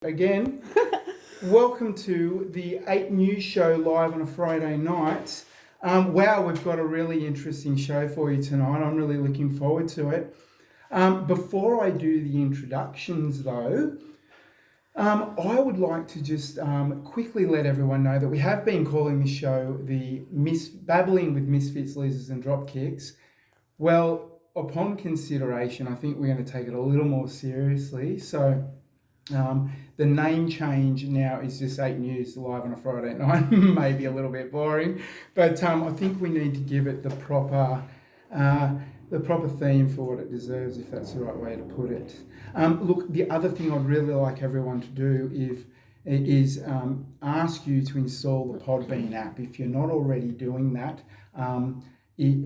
Again, welcome to the 8 News Show live on a Friday night. Wow, we've got a really interesting show for you tonight. I'm really looking forward to it. Before I do the introductions though, I would like to just quickly let everyone know that we have been calling this show the Babbling with Misfits, Losers and Dropkicks. Well, upon consideration, I think we're going to take it a little more seriously. So the name change now is just 8 News live on a Friday night. Maybe a little bit boring, but I think we need to give it the proper theme for what it deserves, if that's the right way to put it. Look, the other thing I'd really like everyone to do is ask you to install the Podbean app. If you're not already doing that,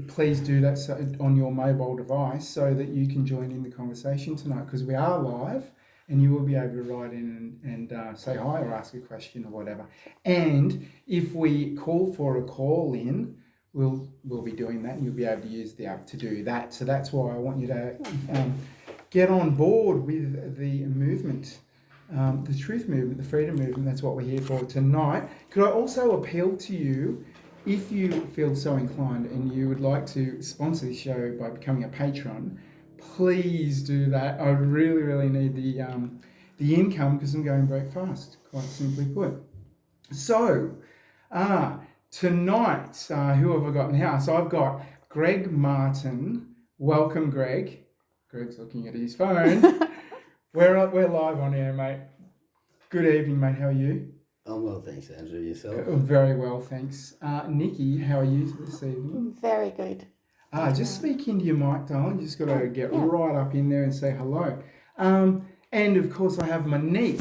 please do that on your mobile device so that you can join in the conversation tonight, because we are live. And you will be able to write in and say hi or ask a question or whatever. And if we call for a call in, we'll be doing that, and you'll be able to use the app to do that. So that's why I want you to get on board with the movement, the truth movement, the freedom movement. That's what we're here for tonight. Could I also appeal to you, if you feel so inclined and you would like to sponsor the show by becoming a patron, please do that. I really, really need the income because I'm going broke fast, quite simply put. So, tonight, who have I got now? So I've got Greg Martin. Welcome, Greg. Greg's looking at his phone. We're live on air, mate. Good evening, mate. How are you? I'm well, thanks, Andrew. Yourself? Very well, thanks. Nikki, how are you this evening? Very good. Just speak into your mic, darling. You just got to get right up in there and say hello. And of course, I have Monique.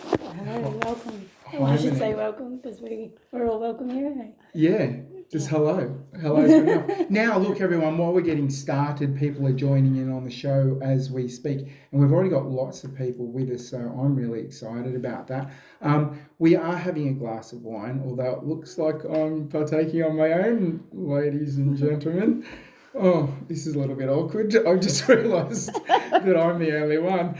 Hello, welcome. Hi, I should say Monique. welcome because we're all welcome here, aren't we? Yeah, just hello. Hello's good enough. Now, look, everyone, while we're getting started, people are joining in on the show as we speak. And we've already got lots of people with us, so I'm really excited about that. We are having a glass of wine, although it looks like I'm partaking on my own, ladies and gentlemen. Oh, this is a little bit awkward. I've just realised that I'm the only one.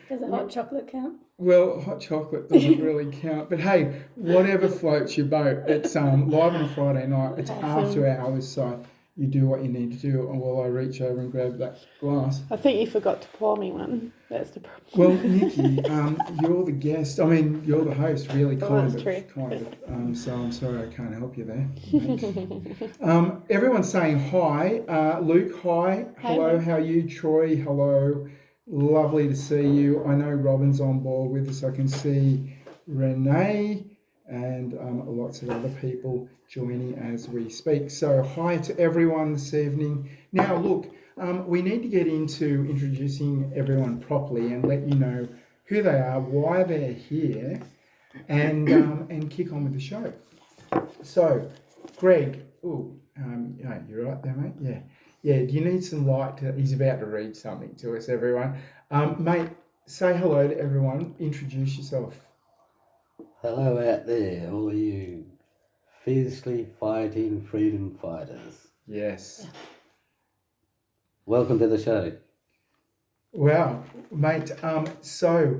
Does a hot chocolate count? Well, hot chocolate doesn't really count. But hey, whatever floats your boat. It's live on a Friday night. It's after hours, so you do what you need to do while I reach over and grab that glass. I think you forgot to pour me one. That's the problem. Well, Nikki, you're the guest. I mean, you're the host, really, that's kind true. of. So I'm sorry I can't help you there. Everyone's saying hi. Luke, hi. Hello, Luke. how are you? Troy, hello. Lovely to see you. I know Robin's on board with us. I can see Renee and lots of other people joining as we speak. So hi to everyone this evening. Now, look, we need to get into introducing everyone properly and let you know who they are, why they're here, and kick on with the show. So, Greg, you're right there, mate? Yeah. Yeah, do you need some light? He's about to read something to us, everyone. Mate, say hello to everyone. Introduce yourself. Hello out there, all of you fiercely fighting freedom fighters. Yes. Welcome to the show. Wow, mate. So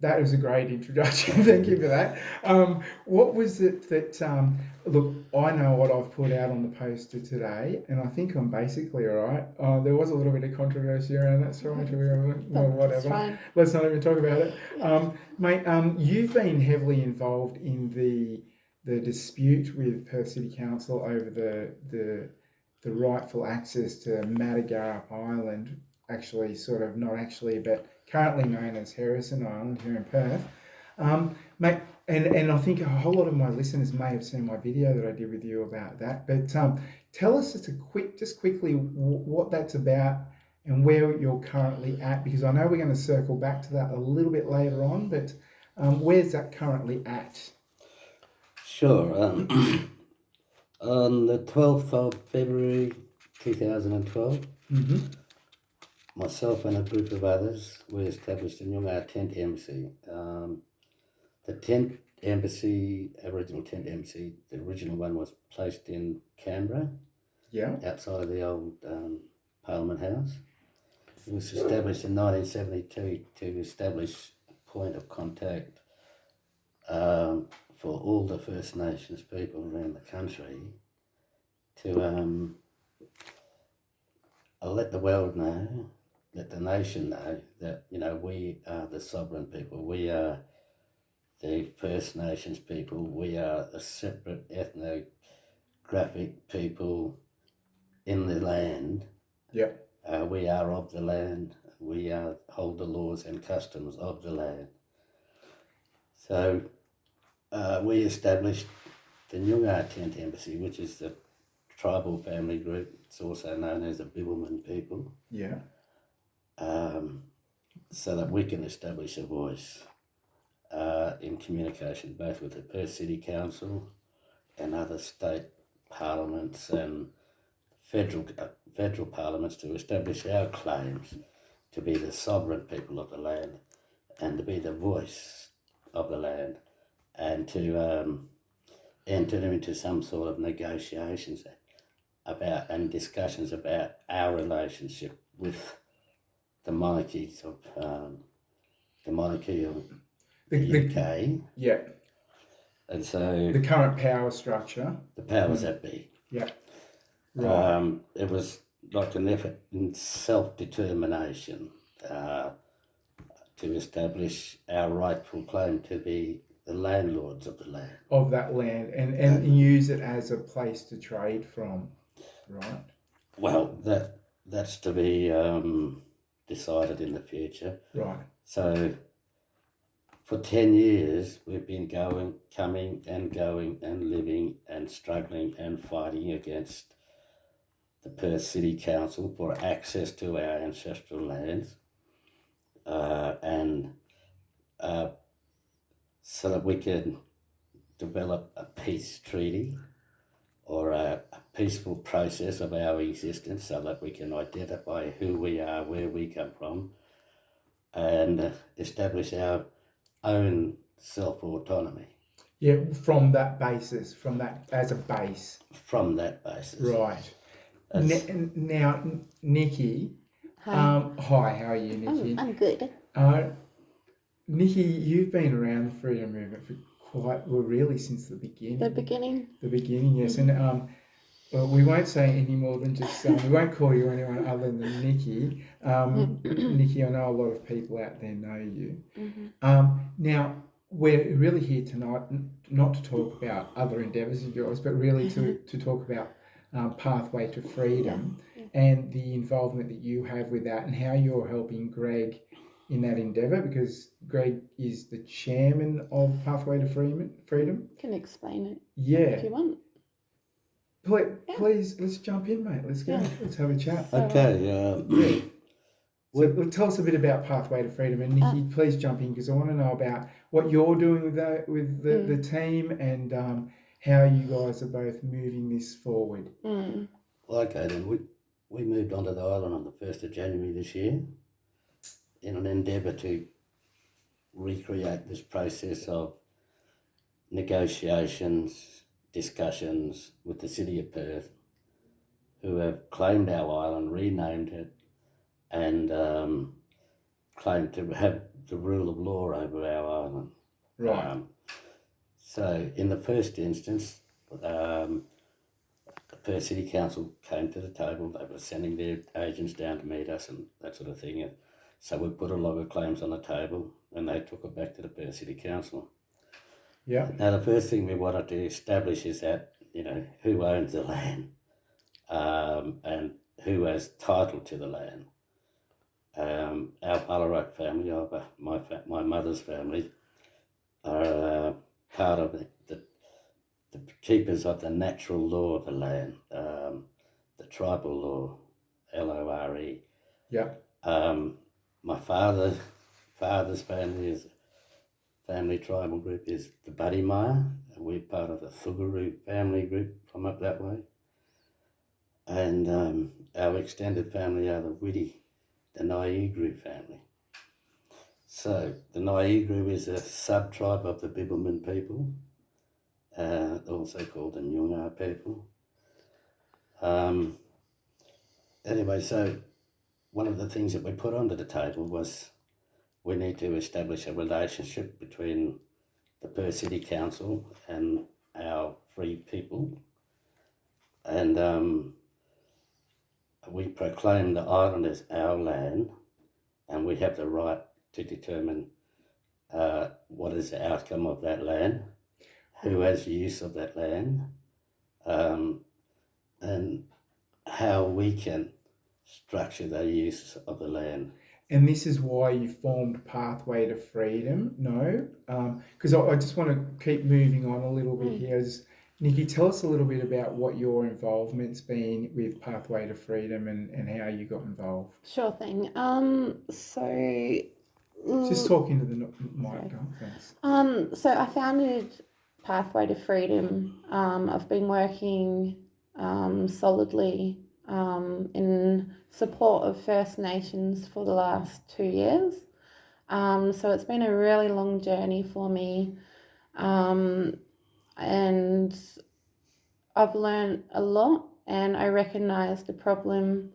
that was a great introduction. Thank you for that. What was it that, look, I know what I've put out on the poster today, and I think I'm basically all right. There was a little bit of controversy around that, so whatever. That's fine. Let's not even talk about it. Mate, you've been heavily involved in the dispute with Perth City Council over the rightful access to Matagarup Island, actually sort of, not actually, but currently known as Harrison Island here in Perth. Mate, and I think a whole lot of my listeners may have seen my video that I did with you about that, but tell us just quickly what that's about and where you're currently at, because I know we're going to circle back to that a little bit later on, but where's that currently at? Sure. On the 12th of February 2012, myself and a group of others, we established in Young our tent embassy. The tent embassy, Aboriginal tent embassy, the original one was placed in Canberra, Yeah. outside of the old Parliament House. It was established in 1972 to establish a point of contact for all the First Nations people around the country to let the world know, let the nation know that, you know, we are the sovereign people. We are the First Nations people. We are a separate ethnographic people in the land. Yeah. We are of the land. We hold the laws and customs of the land. So we established the Nyungar Tent Embassy, which is the tribal family group. It's also known as the Bibbulmun people. Yeah. So that we can establish a voice in communication both with the Perth City Council and other state parliaments and federal parliaments to establish our claims to be the sovereign people of the land and to be the voice of the land and to enter into some sort of negotiations about and discussions about our relationship with the monarchies of the monarchy of the UK. Yeah. And so The current power structure. the powers that be. Yeah. Right. It was like an effort in self-determination to establish our rightful claim to be the landlords of the land. Of that land and use it as a place to trade from, right? Well, that's to be decided in the future. Right. So for 10 years, we've been coming and going and living and struggling and fighting against the Perth City Council for access to our ancestral lands and so that we can develop a peace treaty or a peaceful process of our existence so that we can identify who we are, where we come from, and establish our own self-autonomy. Yeah, from that basis, from that as a base. From that basis. Right. Now, Nikki. Hi. Hi, how are you, Nikki? I'm good. Nikki, you've been around the freedom movement for really since the beginning. The beginning. The beginning, yes. And well, we won't say any more than just, we won't call you anyone other than Nikki. Nikki, I know a lot of people out there know you. Mm-hmm. Now, we're really here tonight not to talk about other endeavours of yours, but really to talk about Pathway to Freedom and the involvement that you have with that and how you're helping Greg in that endeavour, because Greg is the chairman of Pathway to Freedom. Can explain it Yeah. if you want. Please, let's jump in, mate. Let's go. Yeah. Let's have a chat. Okay. So tell us a bit about Pathway to Freedom, and Nikki, please jump in because I want to know about what you're doing with the team and how you guys are both moving this forward. Mm. Okay, then we moved onto the island on the 1st of January this year in an endeavour to recreate this process of negotiations, discussions with the City of Perth, who have claimed our island, renamed it, and claimed to have the rule of law over our island. Right. So in the first instance, the Perth City Council came to the table. They were sending their agents down to meet us and that sort of thing. So we put a log of claims on the table and they took it back to the Perth City Council. Yeah. Now the first thing we wanted to establish is that, you know, who owns the land and who has title to the land. Our Ballarat family, my mother's family, are part of the keepers of the natural law of the land, the tribal law, LORE. Yeah. My father's family tribal group is the Buddymire. We're part of the Thugaroo family group from up that way. And our extended family are the Widdy, the Niagru family. So the Niagru is a sub-tribe of the Bibbulmun people, also called the Nyungar people. Anyway, so one of the things that we put onto the table was we need to establish a relationship between the Perth City Council and our free people. And we proclaim the island as our land, and we have the right to determine what is the outcome of that land, who has use of that land, and how we can structure the use of the land. And this is why you formed Pathway to Freedom, no? Because I just want to keep moving on a little bit here. Nikki, tell us a little bit about what your involvement's been with Pathway to Freedom and how you got involved. Sure thing. Just talking to the mic, thanks. So I founded Pathway to Freedom. I've been working solidly in support of First Nations for the last 2 years. So it's been a really long journey for me. And I've learned a lot, and I recognised the problem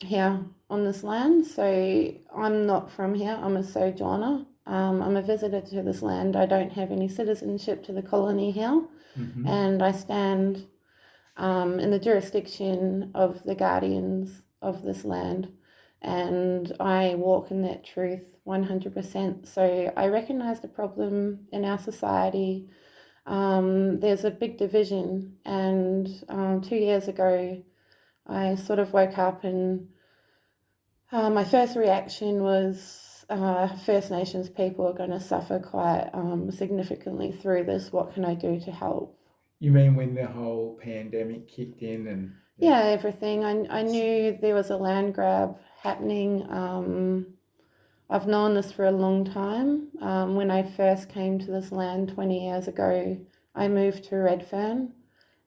here on this land. So I'm not from here, I'm a sojourner. I'm a visitor to this land. I don't have any citizenship to the colony here, and I stand in the jurisdiction of the guardians of this land, and I walk in that truth 100%. So I recognise the problem in our society. There's a big division, and 2 years ago I sort of woke up and my first reaction was First Nations people are going to suffer quite significantly through this. What can I do to help? You mean when the whole pandemic kicked in and... Yeah, everything. I knew there was a land grab happening. I've known this for a long time. When I first came to this land 20 years ago, I moved to Redfern.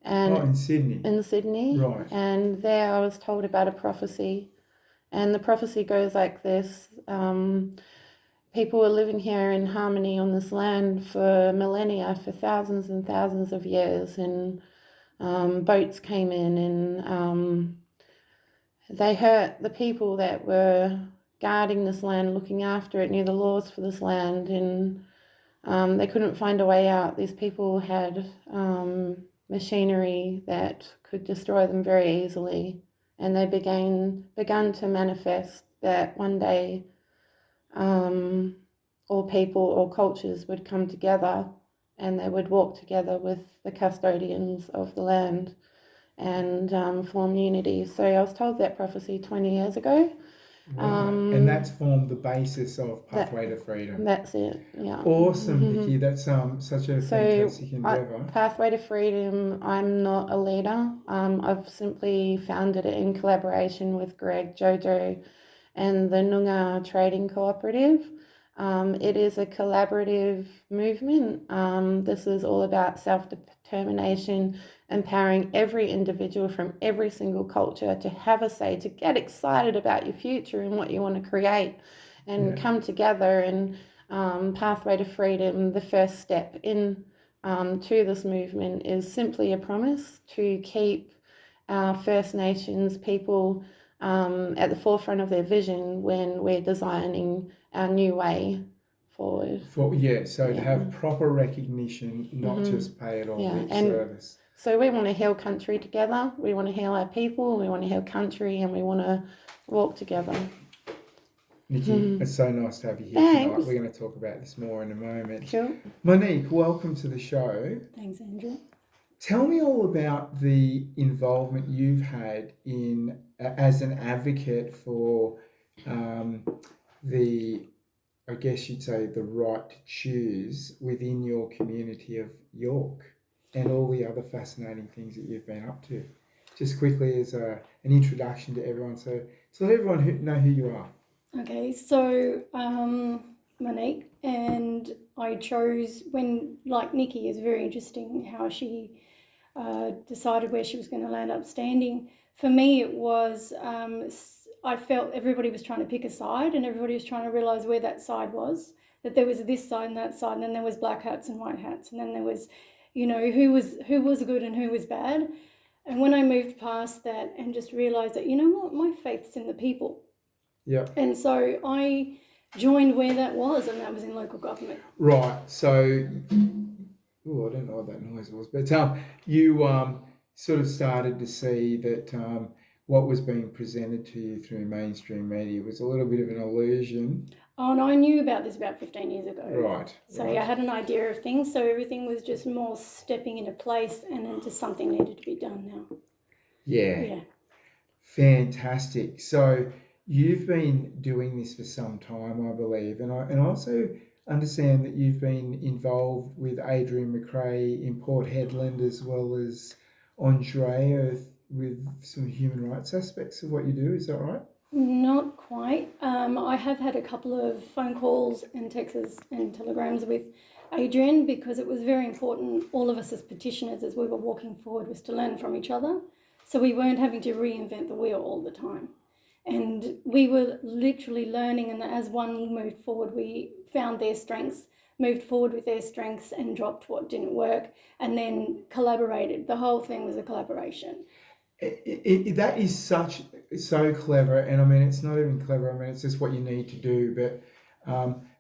And in Sydney? In Sydney. Right. And there I was told about a prophecy. And the prophecy goes like this. People were living here in harmony on this land for millennia, for thousands and thousands of years. And boats came in and they hurt the people that were guarding this land, looking after it, knew the laws for this land, and they couldn't find a way out. These people had machinery that could destroy them very easily, and they begun to manifest that one day all people, all cultures would come together, and they would walk together with the custodians of the land and form unity. So I was told that prophecy 20 years ago. Right. And that's formed the basis of Pathway to Freedom. That's it, yeah. Awesome, Nikki. That's such a fantastic endeavour. Pathway to Freedom, I'm not a leader. I've simply founded it in collaboration with Greg, Jojo, and the Noongar Trading Cooperative. It is a collaborative movement. This is all about self-determination, empowering every individual from every single culture to have a say, to get excited about your future and what you want to create, and come together. And Pathway to Freedom, the first step in to this movement is simply a promise to keep our First Nations people at the forefront of their vision when we're designing our new way forward. To have proper recognition, not just pay it all lip service. So we want to heal country together. We want to heal our people. We want to heal country, and we want to walk together. Nikki, it's so nice to have you here tonight. We're going to talk about this more in a moment. Sure. Monique, welcome to the show. Thanks, Andrew. Tell me all about the involvement you've had in as an advocate for I guess you'd say, the right to choose within your community of York, and all the other fascinating things that you've been up to. Just quickly as an introduction to everyone, so let everyone know who you are. Okay, so Monique, and I chose, when, like Nikki, is very interesting how she decided where she was going to land up standing. For me, it was, I felt everybody was trying to pick a side, and everybody was trying to realise where that side was, that there was this side and that side, and then there was black hats and white hats, and then there was, who was good and who was bad. And when I moved past that and just realised that, you know what, my faith's in the people. Yeah. And so I joined where that was, and that was in local government. Right. So, oh, I don't know what that noise was, but you sort of started to see that what was being presented to you through mainstream media was a little bit of an illusion. Oh, and I knew about this about 15 years ago. Right. So right. I had an idea of things. So everything was just more stepping into place, and then just something needed to be done now. Yeah. Yeah. Fantastic. So you've been doing this for some time, I believe, and I also understand that you've been involved with Adrian McRae in Port Hedland as well as Andrea with some human rights aspects of what you do. Is that right? Not quite. I have had a couple of phone calls and texts and telegrams with Adrian, because it was very important, all of us as petitioners, as we were walking forward, was to learn from each other. So we weren't having to reinvent the wheel all the time. And we were literally learning, and as one moved forward, we found their strengths, moved forward with their strengths and dropped what didn't work, and then collaborated. The whole thing was a collaboration. That is so clever, and I mean it's not even clever. I mean it's just what you need to do. But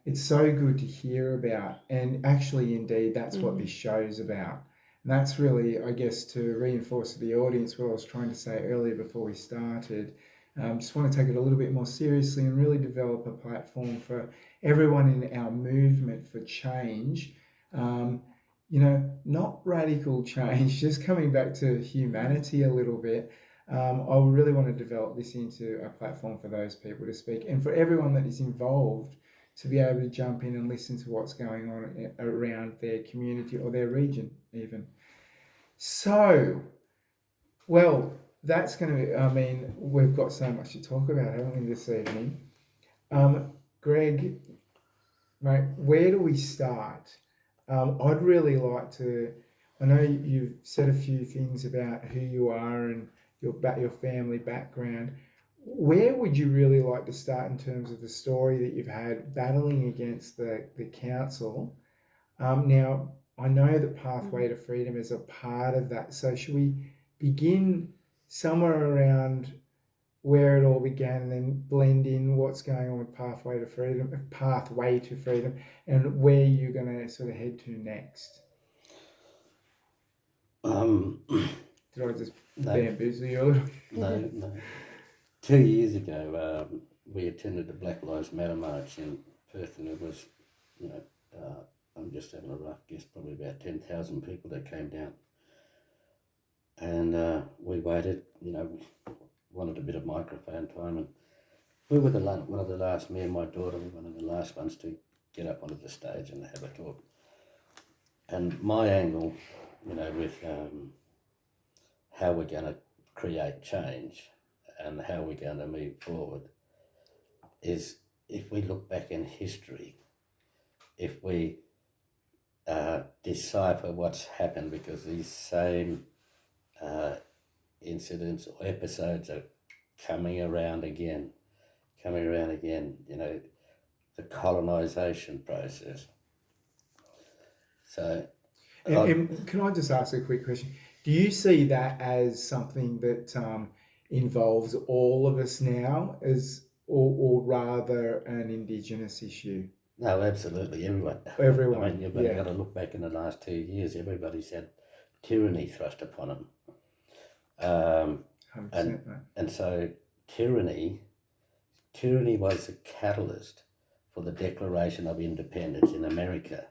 it's so good to hear about, and actually, indeed, that's what this show's about. And that's really, I guess, to reinforce to the audience what I was trying to say earlier before we started. Just want to take it a little bit more seriously and really develop a platform for everyone in our movement for change. Not radical change, just coming back to humanity a little bit. I really want to develop this into a platform for those people to speak, and for everyone that is involved to be able to jump in and listen to what's going on around their community or their region even. So, well, that's going to be, I mean, we've got so much to talk about, haven't we, this evening? Greg, mate, where do we start? I'd really like to, I know you've said a few things about who you are and your family background. Where would you really like to start in terms of the story that you've had battling against the council? Now, I know that Pathway to Freedom is a part of that. So should we begin somewhere around where it all began and then blend in what's going on with Pathway to Freedom, and where you're going to sort of head to next? Did I just bamboozle you a little? No. 2 years ago, we attended the Black Lives Matter march in Perth, and it was, I'm just having a rough guess, probably about 10,000 people that came down. And we waited, wanted a bit of microphone time, and we were one of the last, me and my daughter, were one of the last ones to get up onto the stage and have a talk. And my angle, with how we're going to create change and how we're going to move forward is, if we look back in history, if we decipher what's happened, because these same incidents or episodes are coming around again, the colonisation process. So, and can I just ask a quick question? Do you see that as something that involves all of us now, or rather an Indigenous issue? No, absolutely, everyone. Everyone. I mean, you've got to look back in the last 2 years. Everybody's had tyranny thrust upon them. 100%, and so tyranny was a catalyst for the Declaration of Independence in America.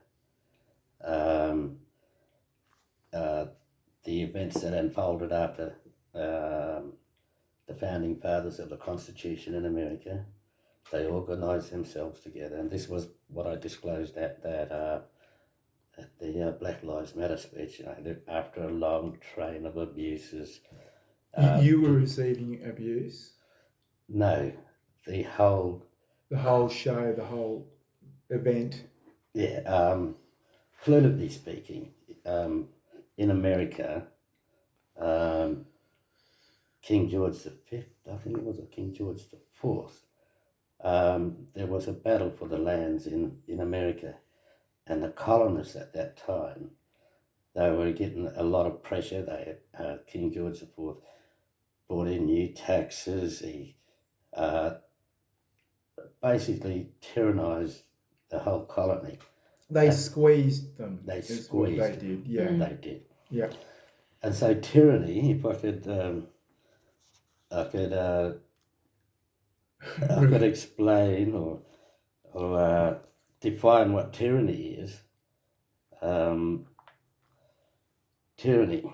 The events that unfolded after the founding fathers of the Constitution in America, they organised themselves together, and this was what I disclosed at the Black Lives Matter speech. After a long train of abuses. You were receiving abuse? No, the whole show, the whole event. Yeah, politically speaking, in America, King George V, I think it was, King George IV, there was a battle for the lands in America, and the colonists at that time, they were getting a lot of pressure. King George IV brought in new taxes. He basically tyrannised the whole colony. They squeezed them. They is squeezed what they them. did. Yeah. They did. Yeah. And so tyranny, if I could explain or define what tyranny is. Tyranny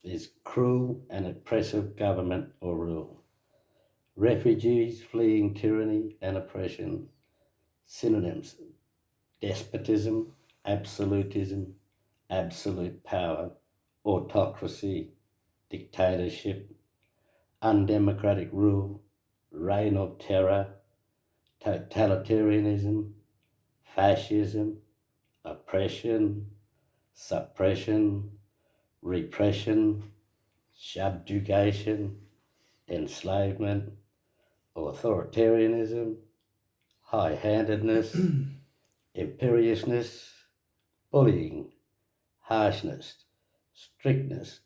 is cruel and oppressive government or rule. Refugees fleeing tyranny and oppression. Synonyms: despotism, absolutism, absolute power, autocracy, dictatorship, undemocratic rule, reign of terror, totalitarianism, fascism, oppression, suppression, repression, subjugation, enslavement, authoritarianism, high-handedness, imperiousness, bullying, harshness, strictness,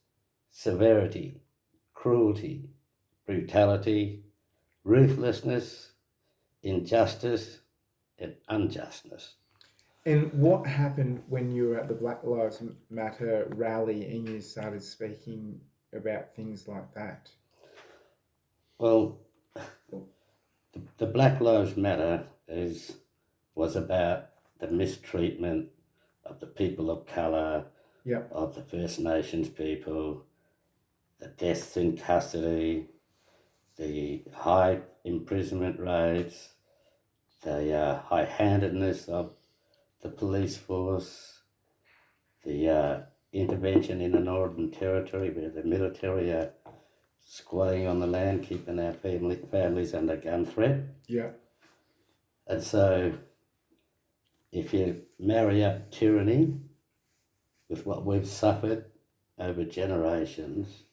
severity, cruelty, brutality, ruthlessness, injustice, and unjustness. And what happened when you were at the Black Lives Matter rally and you started speaking about things like that? Well, the Black Lives Matter was about the mistreatment of the people of colour, Yep. of the First Nations people, the deaths in custody, the high imprisonment rates, the high-handedness of the police force, the intervention in the Northern Territory where the military are squatting on the land, keeping our families under gun threat. Yeah. And so if you marry up tyranny with what we've suffered over generations,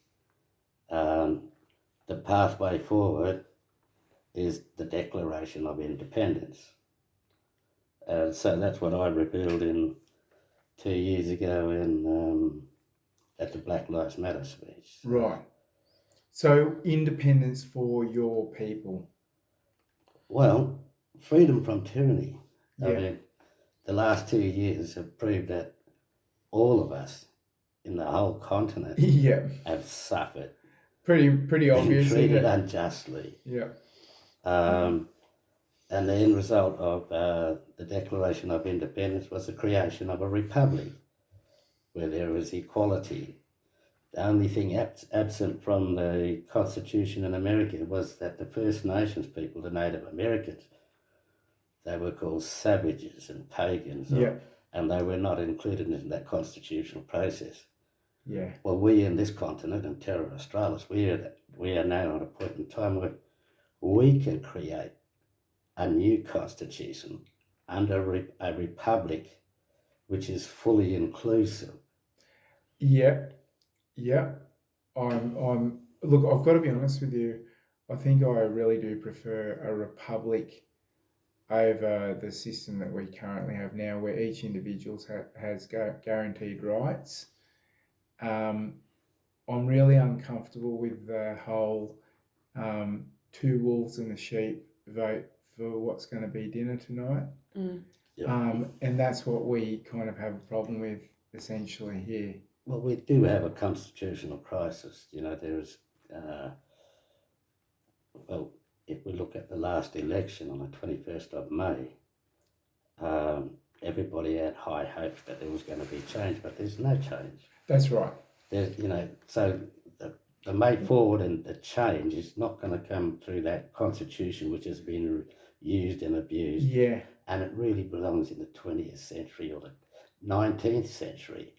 the pathway forward is the Declaration of Independence. And so that's what I revealed 2 years ago at the Black Lives Matter speech. Right. So independence for your people. Well, freedom from tyranny. Yeah. I mean, the last 2 years have proved that all of us in the whole continent Yeah. have suffered, Pretty been obvious. Isn't treated it? unjustly. Yeah. And the end result of the Declaration of Independence was the creation of a republic where there was equality. The only thing absent from the Constitution in America was that the First Nations people, the Native Americans, they were called savages and pagans, Yeah. and they were not included in that constitutional process. Yeah. Well, we in this continent, and Terra Australis, we are now at a point in time where we can create a new constitution under a republic which is fully inclusive. Yeah. Yeah. I'm look, I've got to be honest with you. I think I really do prefer a republic over the system that we currently have now, where each individual has guaranteed rights. I'm really uncomfortable with the whole two wolves and a sheep vote for what's going to be dinner tonight. Yeah. And that's what we kind of have a problem with essentially here. Well, we do have a constitutional crisis. You know, there's, well, if we look at the last election on the 21st of May, everybody had high hopes that there was going to be change, but there's no change. That's right. There's, so the way forward and the change is not going to come through that constitution which has been used and abused. Yeah. And it really belongs in the 20th century or the 19th century.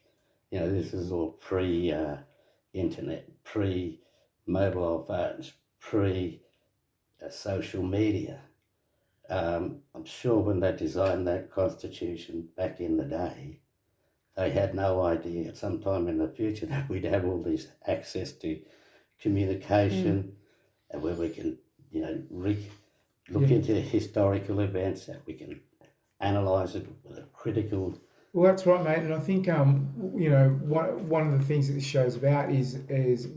You know, this is all pre-internet, pre-mobile phones, pre-social media. I'm sure when they designed that constitution back in the day, they had no idea at some time in the future that we'd have all this access to communication and where we can, look into historical events, that we can analyse it with a critical Well, that's right, mate. And I think one of the things that this show's about is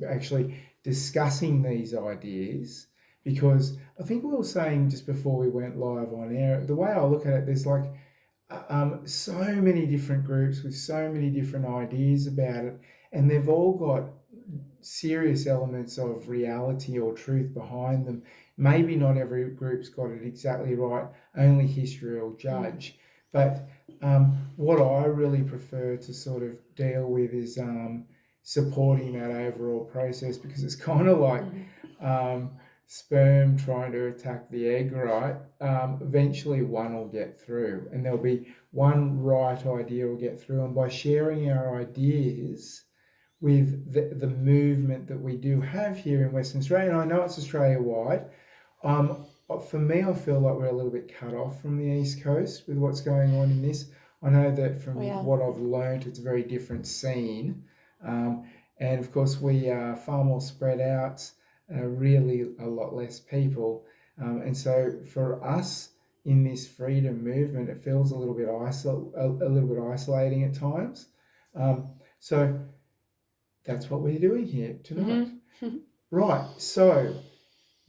actually discussing these ideas, because I think we were saying just before we went live on air, the way I look at it, there's like so many different groups with so many different ideas about it, and they've all got serious elements of reality or truth behind them. Maybe not every group's got it exactly right, only history will judge. But what I really prefer to sort of deal with is supporting that overall process, because it's kind of like sperm trying to attack the egg, right? Eventually one will get through, and there'll be one right idea will get through. And by sharing our ideas with the movement that we do have here in Western Australia, and I know it's Australia-wide, for me, I feel like we're a little bit cut off from the East Coast with what's going on in this. I know that from what I've learned, it's a very different scene. And of course, we are far more spread out, really a lot less people. And so for us in this freedom movement, it feels a little bit isolating at times. So that's what we're doing here tonight. Mm-hmm. Right, so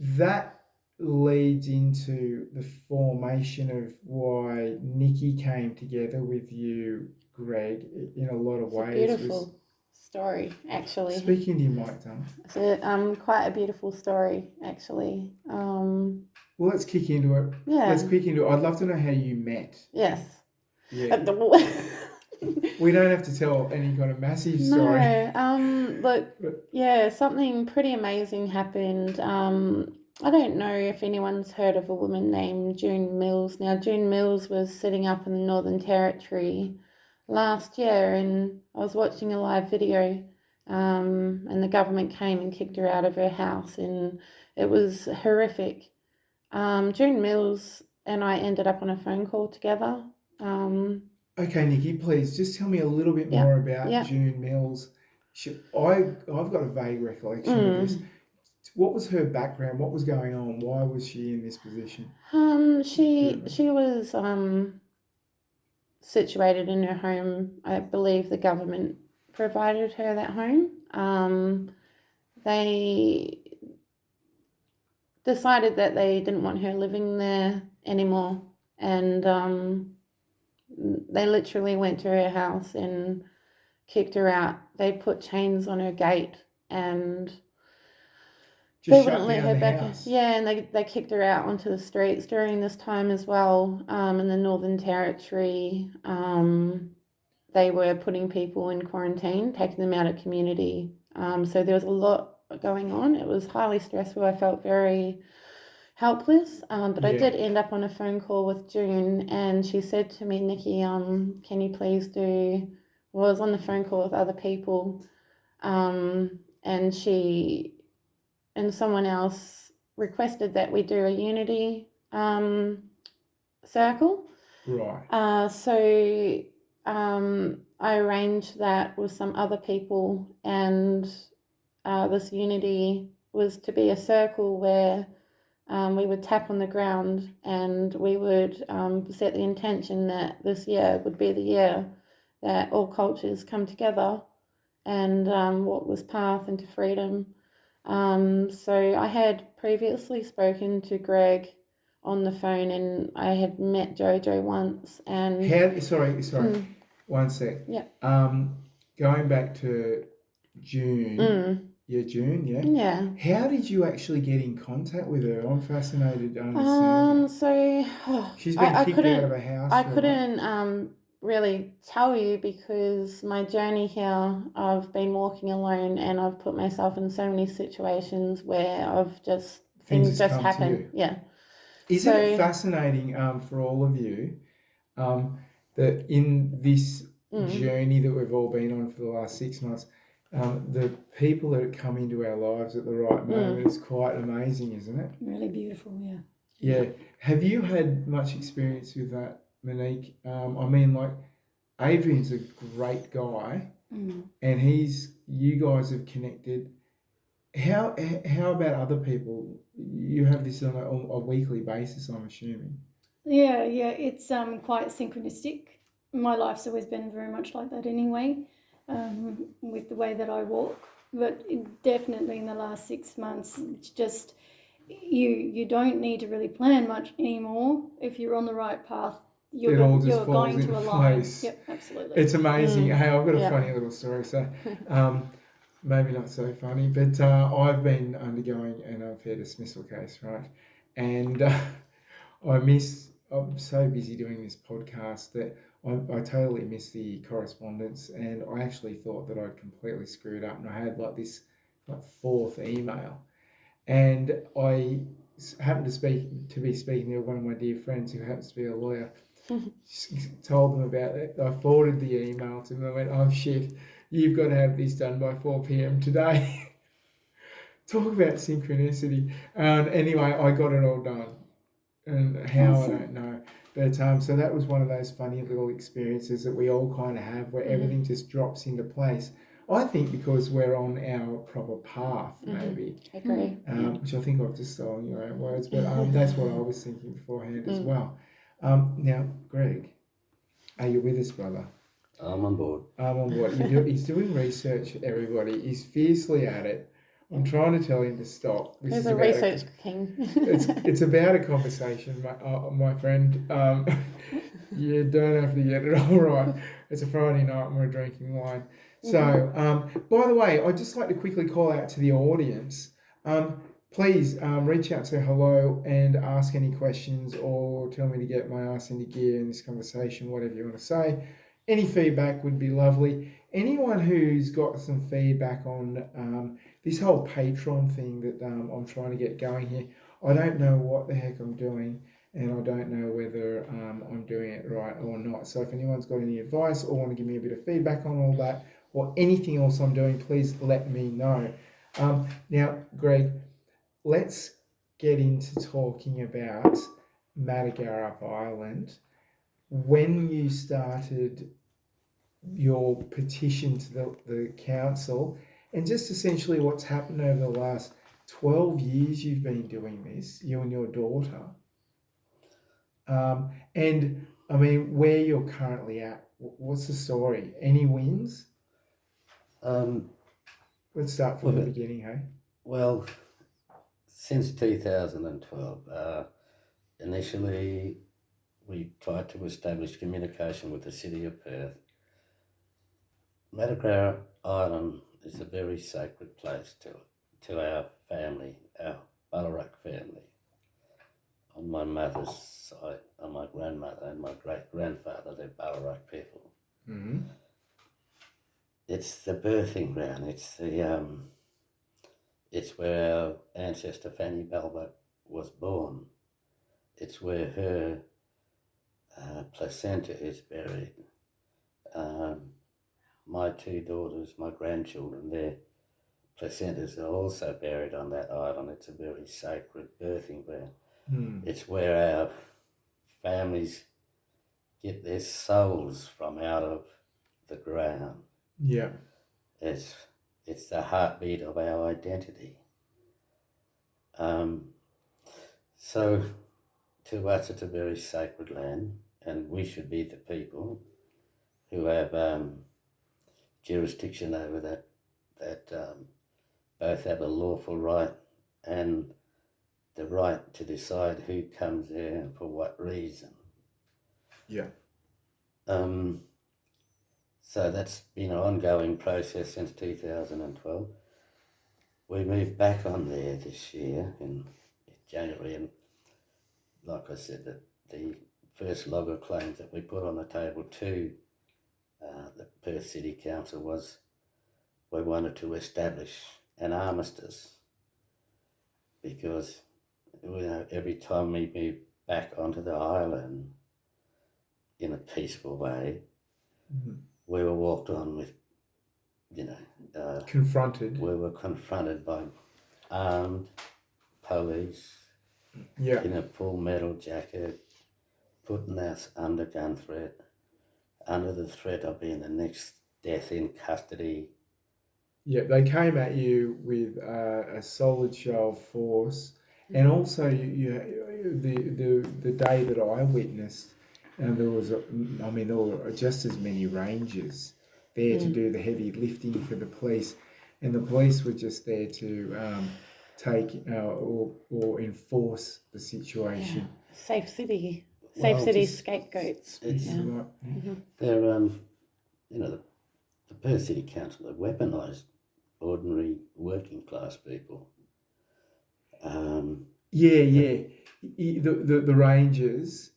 that leads into the formation of why Nikki came together with you, Greg, in a lot of It's ways. a beautiful story, actually. Speaking to you, Mike Dunn. It's quite a beautiful story, actually. Well, let's kick into it. Yeah. Let's kick into it. I'd love to know how you met. Yes. Yeah. We don't have to tell any kind of massive story. No. Look, yeah, something pretty amazing happened. I don't know if anyone's heard of a woman named June Mills. Now, June Mills was sitting up in the Northern Territory last year, and I was watching a live video, and the government came and kicked her out of her house, and it was horrific. June Mills and I ended up on a phone call together. Okay, Nikki, please just tell me a little bit more about June Mills. I've got a vague recollection of this. What was her background? What was going on? Why was she in this position? She was situated in her home. I believe the government provided her that home. They decided that they didn't want her living there anymore, and they literally went to her house and kicked her out. They put chains on her gate, and they wouldn't let her back in. Yeah, and they kicked her out onto the streets during this time as well. In the Northern Territory, they were putting people in quarantine, taking them out of community. So there was a lot going on. It was highly stressful. I felt very helpless, but I did end up on a phone call with June, and she said to me, Nikki, can you please do... Well, I was on the phone call with other people, and she and someone else requested that we do a unity circle. Right. So I arranged that with some other people, and this unity was to be a circle where we would tap on the ground, and we would set the intention that this year would be the year that all cultures come together and walk this path into freedom. So I had previously spoken to Greg on the phone, and I had met Jojo once. And sorry, 1 sec. Yeah. Going back to June. Yeah, June. Yeah. Yeah. How did you actually get in contact with her? I'm fascinated to understand. She's been kicked out of her house. I couldn't really tell you, because my journey here, I've been walking alone, and I've put myself in so many situations where I've just things just happen. Yeah. Isn't it fascinating for all of you that in this journey that we've all been on for the last 6 months, the people that come into our lives at the right moment is quite amazing, isn't it? Really beautiful, yeah. Yeah. Have you had much experience with that, Monique? I mean, like, Adrian's a great guy, and you guys have connected. How about other people? You have this on a weekly basis, I'm assuming. Yeah, it's quite synchronistic. my life's always been very much like that anyway, with the way that I walk. But definitely in the last 6 months, it's just you don't need to really plan much anymore. If you're on the right path, It all just you're falls going into to align. place. Yep, absolutely. It's amazing. Hey, I've got a Yeah. funny little story. So, maybe not so funny, but I've been undergoing an unfair dismissal case, right? And I'm so busy doing this podcast that I totally missed the correspondence, and I actually thought that I'd completely screwed up, and I had like this like fourth email, and I happened to be speaking to one of my dear friends who happens to be a lawyer. Told them about it. I forwarded the email to them. I went, "Oh shit, you've got to have this done by 4 p.m. today." Talk about synchronicity. Anyway, I got it all done, and how I don't know. But so that was one of those funny little experiences that we all kind of have, where everything just drops into place. I think because we're on our proper path, maybe. Agree. Which I think I've just stolen your own words, but that's what I was thinking beforehand as well. Now, Greg, are you with us, brother? I'm on board. I'm on board. He's doing research, everybody. He's fiercely at it. I'm trying to tell him to stop. This He's is a about research king. it's about a conversation, my friend. You don't have to get it all right. It's a Friday night and we're drinking wine. So, by the way, I'd just like to quickly call out to the audience. Please reach out, say hello, and ask any questions, or tell me to get my ass into gear in this conversation, whatever you want to say. Any feedback would be lovely. Anyone who's got some feedback on this whole Patreon thing that I'm trying to get going here, I don't know what the heck I'm doing, and I don't know whether I'm doing it right or not. So if anyone's got any advice or want to give me a bit of feedback on all that, or anything else I'm doing, please let me know. Now, Greg, let's get into talking about Matagarup Island. When you started your petition to the council, and just essentially what's happened over the last 12 years you've been doing this, you and your daughter. And I mean, where you're currently at, what's the story? Any wins? Let's start from the beginning, hey? Well, since 2012, initially we tried to establish communication with the City of Perth. Matagarup Island is a very sacred place to our family, our Ballarat family. On my mother's side, on my grandmother and my great-grandfather, they're Ballarat people. Mm-hmm. It's the birthing ground. It's where our ancestor Fanny Balba was born. It's where her placenta is buried. My two daughters, my grandchildren, their placentas are also buried on that island. It's a very sacred birthing ground. It's where our families get their souls from out of the ground. Yeah. It's the heartbeat of our identity. So to us it's a very sacred land, and we should be the people who have jurisdiction over that both have a lawful right and the right to decide who comes there and for what reason. Yeah. So that's been an ongoing process since 2012. We moved back on there this year in January, and like I said, the first log of claims that we put on the table to the Perth City Council was we wanted to establish an armistice, because every time we moved back onto the island in a peaceful way, we were walked on with, confronted. We were confronted by armed police in a full metal jacket, putting us under gun threat, under the threat of being the next death in custody. Yeah, they came at you with a solid show of force, and also the day that I witnessed, and there were just as many rangers there to do the heavy lifting for the police, and the police were just there to take or enforce the situation. Safe city. Well, Safe city just- scapegoats. It's Yeah. Right. they're the Perth City Council have weaponised ordinary working class people. Yeah. The Rangers.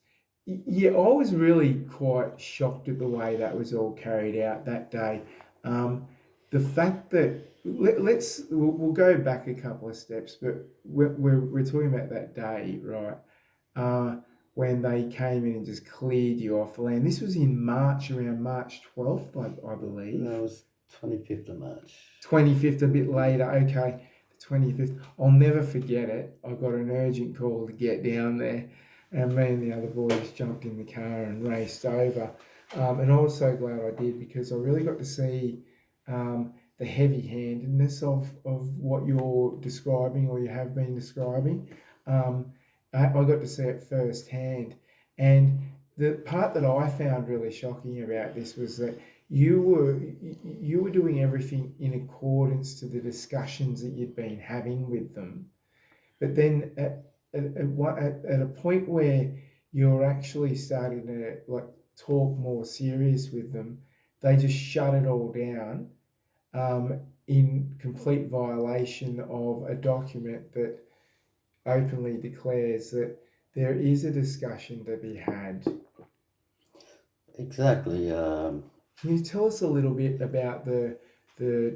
Yeah, I was really quite shocked at the way that was all carried out that day. The fact that we'll go back a couple of steps, but we're talking about that day, right? When they came in and just cleared you off the land. This was in March, around March 12th, I believe. That was 25th of March. 25th, a bit later. Okay, the 25th. I'll never forget it. I got an urgent call to get down there, and me and the other boys jumped in the car and raced over. And I was so glad I did, because I really got to see the heavy-handedness of what you're describing, or you have been describing. I got to see it firsthand. And the part that I found really shocking about this was that you were doing everything in accordance to the discussions that you'd been having with them. But then at a point where you're actually starting to like talk more serious with them, they just shut it all down in complete violation of a document that openly declares that there is a discussion to be had. Exactly. Can you tell us a little bit about the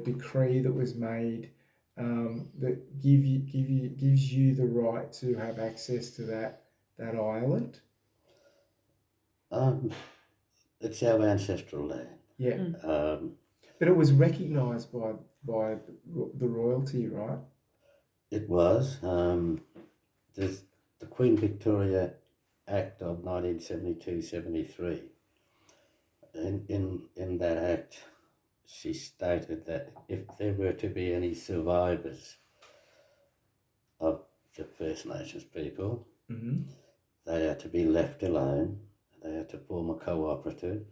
decree that was made that gives you the right to have access to that island? It's our ancestral land. Yeah. But it was recognised by the royalty, right? It was. There's the Queen Victoria Act of 1972-73. In that act, she stated that if there were to be any survivors of the First Nations people, they are to be left alone. They are to form a cooperative,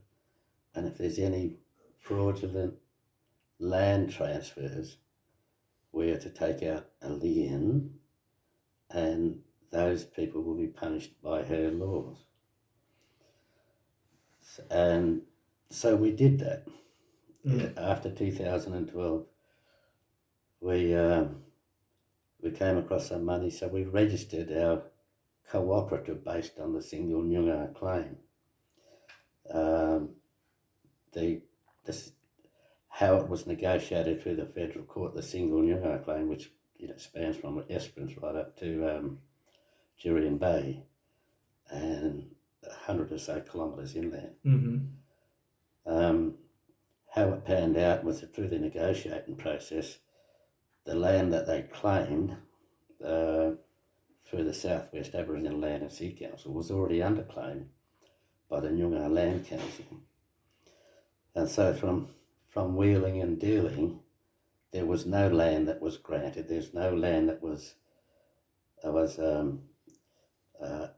and if there's any fraudulent land transfers, we are to take out a lien, and those people will be punished by her laws. And so we did that. After 2012, we came across some money, so we registered our cooperative based on the single Noongar claim. How it was negotiated through the federal court, the single Noongar claim, which spans from Esperance right up to Jurien Bay, and 100 or so kilometres inland. How it panned out was that through the negotiating process, the land that they claimed through the Southwest Aboriginal Land and Sea Council was already under claim by the Noongar Land Council. And so from wheeling and dealing, there was no land that was granted. There's no land that was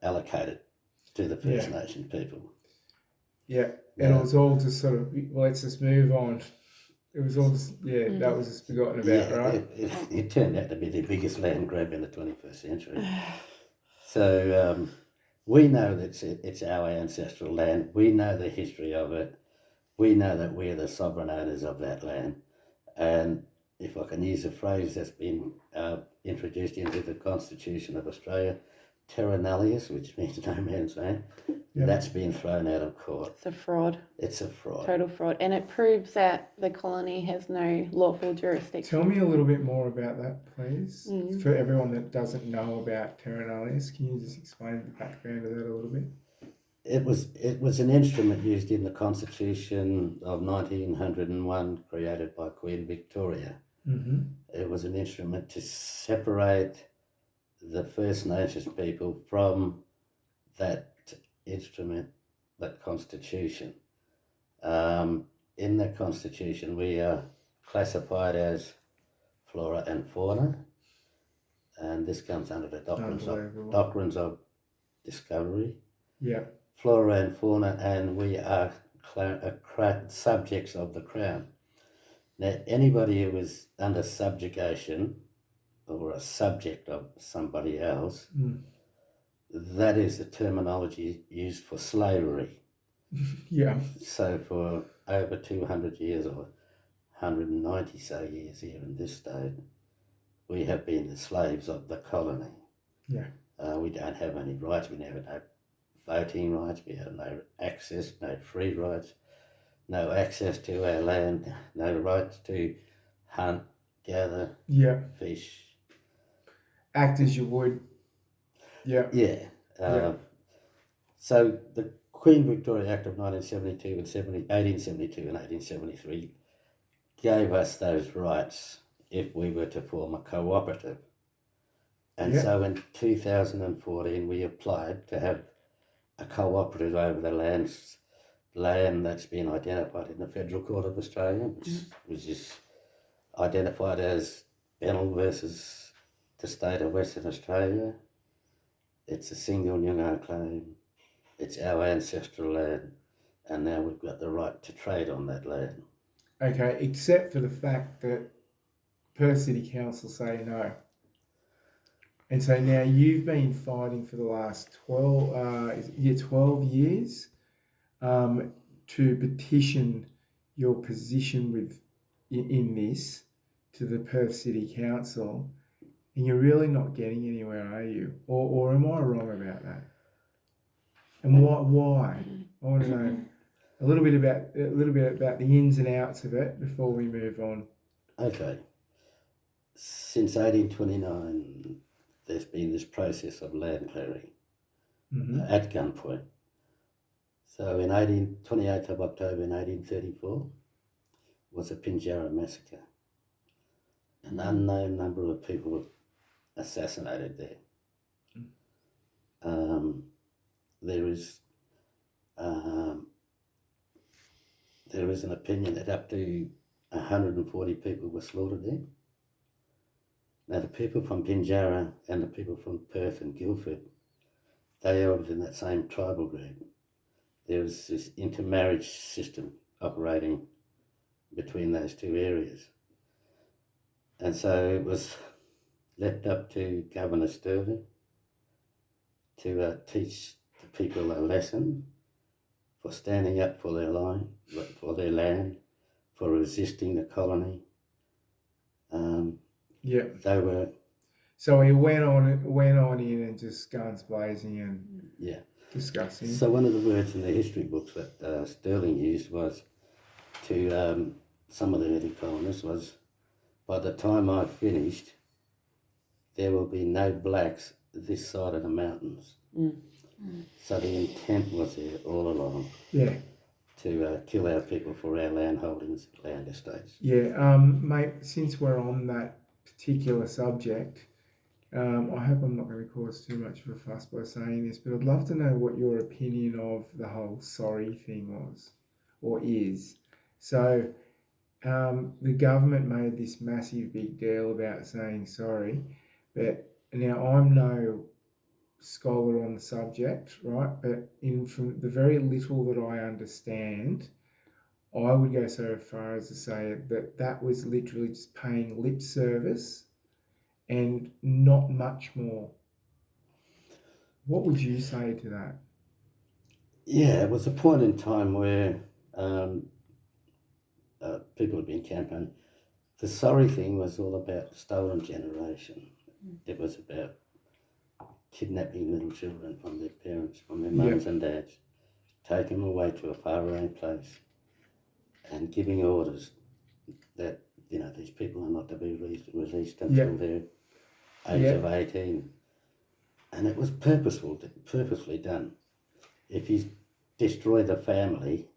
allocated to the First Nation people. Yeah, and it was all just sort of, well, let's just move on. It was all just, that was just forgotten about, right? It turned out to be the biggest land grab in the 21st century. So we know that it's our ancestral land. We know the history of it. We know that we're the sovereign owners of that land. And if I can use a phrase that's been introduced into the Constitution of Australia, terra nullius, which means no man's land, that's been thrown out of court. It's a fraud. It's a fraud. Total fraud. And it proves that the colony has no lawful jurisdiction. Tell me a little bit more about that, please. For everyone that doesn't know about terra nullius, can you just explain the background of that a little bit? It was an instrument used in the Constitution of 1901, created by Queen Victoria. It was an instrument to separate the First Nations people from that instrument, that Constitution. In that Constitution, we are classified as flora and fauna, and this comes under the doctrines of discovery. Yeah. flora and fauna, and we are subjects of the Crown. Now, anybody who is under subjugation or a subject of somebody else, that is the terminology used for slavery. Yeah. So for over 200 years or 190 so years here in this state, we have been the slaves of the colony. Yeah. We don't have any rights. We never have voting rights. We have no access, no free rights, no access to our land, no rights to hunt, gather, Yeah. fish. Act as you would. Yeah. Yeah. Yeah. So the Queen Victoria Act of 1972 and 1872 and 1873 gave us those rights if we were to form a cooperative. And Yeah. so in 2014 we applied to have a cooperative over the land that's been identified in the Federal Court of Australia, which is identified as Bennell versus the state of Western Australia. It's a single Noongar claim. It's our ancestral land, and now we've got the right to trade on that land. Okay, except for the fact that Perth City Council say no. And so now you've been fighting for the last 12 years to petition your position in this to the Perth City Council, and you're really not getting anywhere, are you? Or am I wrong about that? And why? I want to know a little bit about the ins and outs of it before we move on. Okay. Since 1829, there's been this process of land clearing at gunpoint. So in 28th of October in 1834 was a Pinjarra massacre. An unknown number of people were assassinated there. There is an opinion that up to 140 people were slaughtered there. Now the people from Pinjarra and the people from Perth and Guildford, they are within that same tribal group. There was this intermarriage system operating between those two areas. And so it was left up to Governor Sterling to teach the people a lesson for standing up for their line, for their land, for resisting the colony. Yeah. They were. So he went on in and just guns blazing and discussing. So one of the words in the history books that Sterling used was to some of the early colonists was, by the time I've finished, there will be no blacks this side of the mountains. So the intent was there all along. Yeah. To kill our people for our land holdings, land estates. Yeah, mate, since we're on that particular subject, I hope I'm not going to cause too much of a fuss by saying this, but I'd love to know what your opinion of the whole sorry thing was, or is. So, the government made this massive big deal about saying sorry, but now I'm no scholar on the subject, right? But from the very little that I understand, I would go so far as to say that was literally just paying lip service and not much more. What would you say to that? Yeah, it was a point in time where people had been campaigning. The sorry thing was all about stolen generation. It was about kidnapping little children from their parents, from their mums and dads, taking them away to a faraway place and giving orders that, these people are not to be released until their age of 18. And it was purposefully done. If you destroy the family,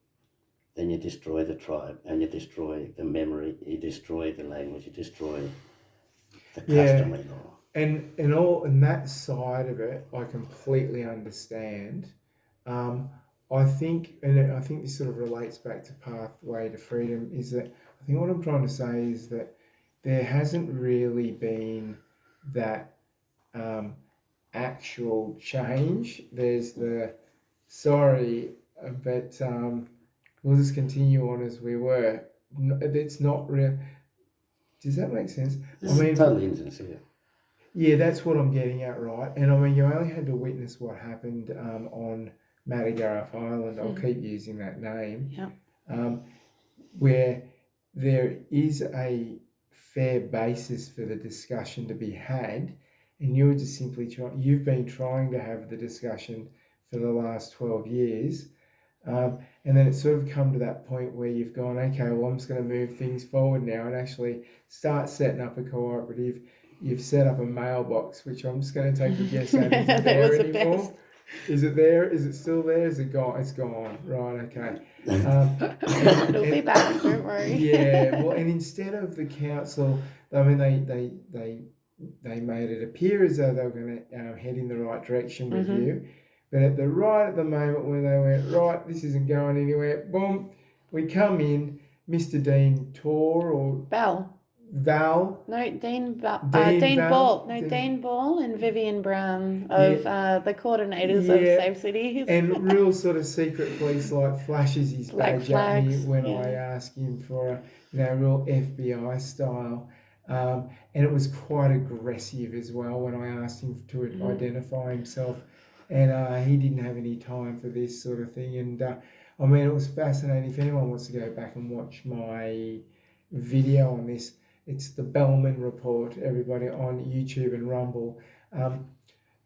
then you destroy the tribe, and you destroy the memory, you destroy the language, you destroy the customary law. And that side of it, I completely understand. I think this sort of relates back to Pathway to Freedom, is that I think what I'm trying to say is that there hasn't really been that actual change. There's the sorry, but we'll just continue on as we were. It's not real. Does that make sense? It's totally insincere. Yeah, that's what I'm getting at, right? And I mean, you only had to witness what happened on Madagascar Island. I'll keep using that name. Yeah. Where there is a fair basis for the discussion to be had, and you're just simply you've been trying to have the discussion for the last 12 years. And then it's sort of come to that point where you've gone, okay, well, I'm just going to move things forward now and actually start setting up a cooperative. You've set up a mailbox, which I'm just going to take a guess at. Is it there anymore? Is it there? Is it still there? Is it gone? It's gone. Right, okay. It'll be back, don't worry. Yeah, well, and instead of the council, I mean, they made it appear as though they were going to head in the right direction with you. But at the moment when they went, right, this isn't going anywhere, boom, we come in, Mr. Dean Tor or Val. No, Dean Val? Ball. No, Dean- Dean Ball and Vivian Brown of the coordinators of Safe Cities. And real sort of secret police like flashes his Black badge at me flags, when yeah. I ask him for a real FBI style. And it was quite aggressive as well when I asked him to identify himself. And he didn't have any time for this sort of thing. And I mean, it was fascinating. If anyone wants to go back and watch my video on this, it's the Bellman Report, everybody, on YouTube and Rumble.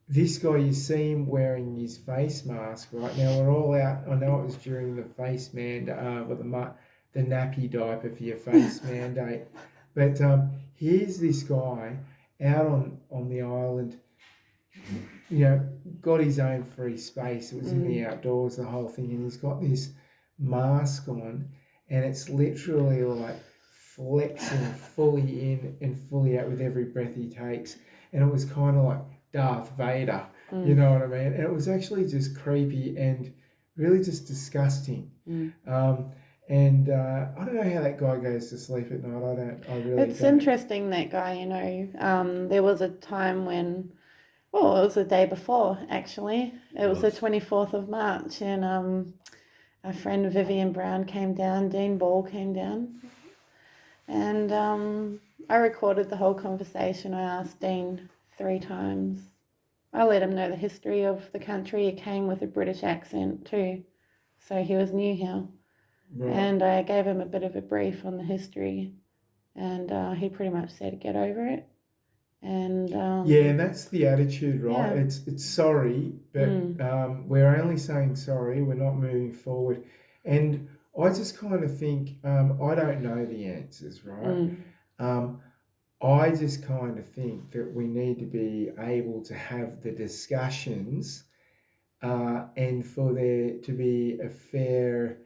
This guy, you see him wearing his face mask, right? Now, we're all out. I know it was during the face the nappy diaper for your face mandate. But here's this guy out on the island, got his own free space. It was in the outdoors, the whole thing. And he's got this mask on, and it's literally like flexing fully in and fully out with every breath he takes. And it was kind of like Darth Vader, you know what I mean? And it was actually just creepy and really just disgusting. And I don't know how that guy goes to sleep at night. I really It's don't. interesting, that guy, there was a time when, it was the day before, actually. It was the 24th of March, and our friend Vivian Brown came down, Dean Ball came down, and I recorded the whole conversation. I asked Dean 3 times. I let him know the history of the country. He came with a British accent too, so he was new here. Right. And I gave him a bit of a brief on the history, and he pretty much said, get over it. And and that's the attitude, right? Yeah. It's sorry, but we're only saying sorry. We're not moving forward. And I just kind of think, I don't know the answers, right? I just kind of think that we need to be able to have the discussions and for there to be a fair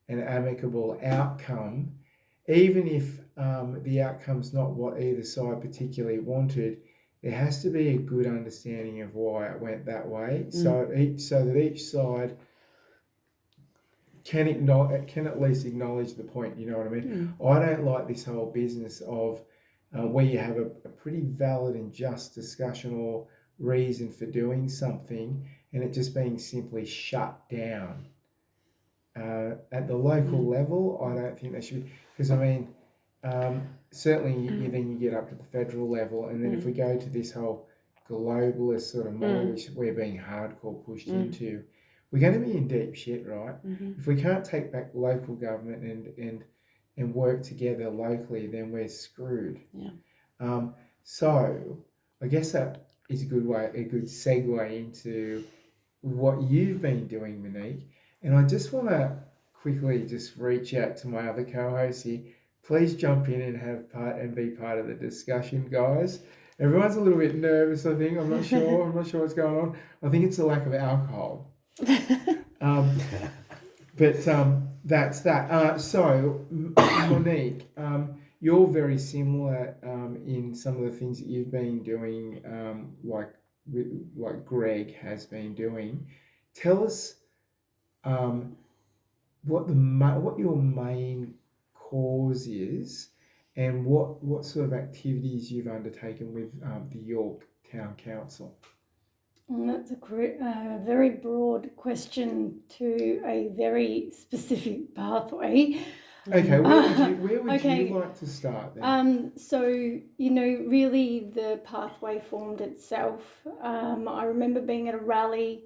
and amicable outcome, even if the outcome's not what either side particularly wanted. There has to be a good understanding of why it went that way, so that each side can at least acknowledge the point. You know what I mean? I don't like this whole business of where you have a pretty valid and just discussion or reason for doing something, and it just being simply shut down. At the local level, I don't think they should be, because I mean, certainly then you get up to the federal level, and then if we go to this whole globalist sort of model, which we're being hardcore pushed into, we're going to be in deep shit, right? If we can't take back local government and work together locally, then we're screwed. So I guess that is a good segue into what you've been doing, Monique. And I just want to quickly just reach out to my other co-hosts here. Please jump in and be part of the discussion, guys. Everyone's a little bit nervous, I think. I'm not sure. I'm not sure what's going on. I think it's a lack of alcohol. But that's that. So, Monique, you're very similar in some of the things that you've been doing, like Greg has been doing. Tell us what your main cause is, and what sort of activities you've undertaken with the York Town Council. That's a very broad question to a very specific pathway. Okay, where would Okay. you like to start then? So, really the pathway formed itself. I remember being at a rally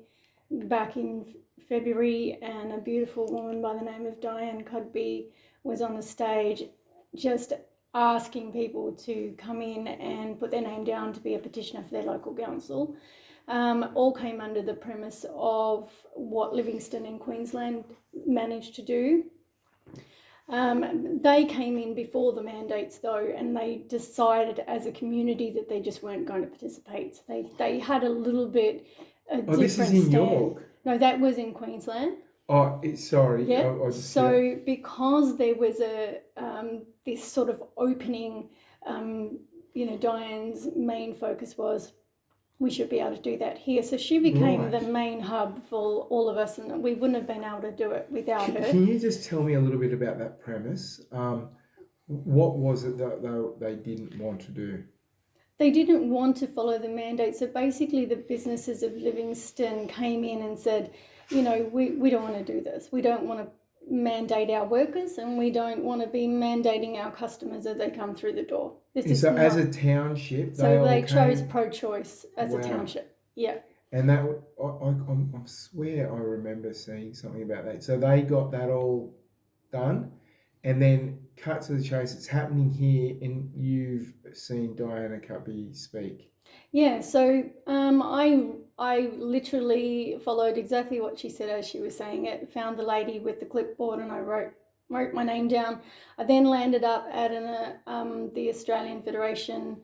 back in February, and a beautiful woman by the name of Diane Cudby was on the stage just asking people to come in and put their name down to be a petitioner for their local council. All came under the premise of what Livingstone in Queensland managed to do. They came in before the mandates though, and they decided as a community that they just weren't going to participate. So they had a little bit Oh, this is different in stand. York. No, that was in Queensland. Oh, sorry. Yeah. I just, So because there was this sort of opening, Diane's main focus was we should be able to do that here. So she became the Right. main hub for all of us, and we wouldn't have been able to do it without her. Can you just tell me a little bit about that premise? What was it that they didn't want to do? They didn't want to follow the mandate. So basically the businesses of Livingstone came in and said, we don't want to do this. We don't want to mandate our workers, and we don't want to be mandating our customers as they come through the door. This is So not, as a township, so they all chose came, pro-choice as Wow. a township. Yeah. and that I swear I remember seeing something about that. So they got that all done, and then cut to the chase. It's happening here, and you've seen Diana Cudby speak. Yeah, so I literally followed exactly what she said as she was saying it. Found the lady with the clipboard, and I wrote my name down. I then landed up at the Australian Federation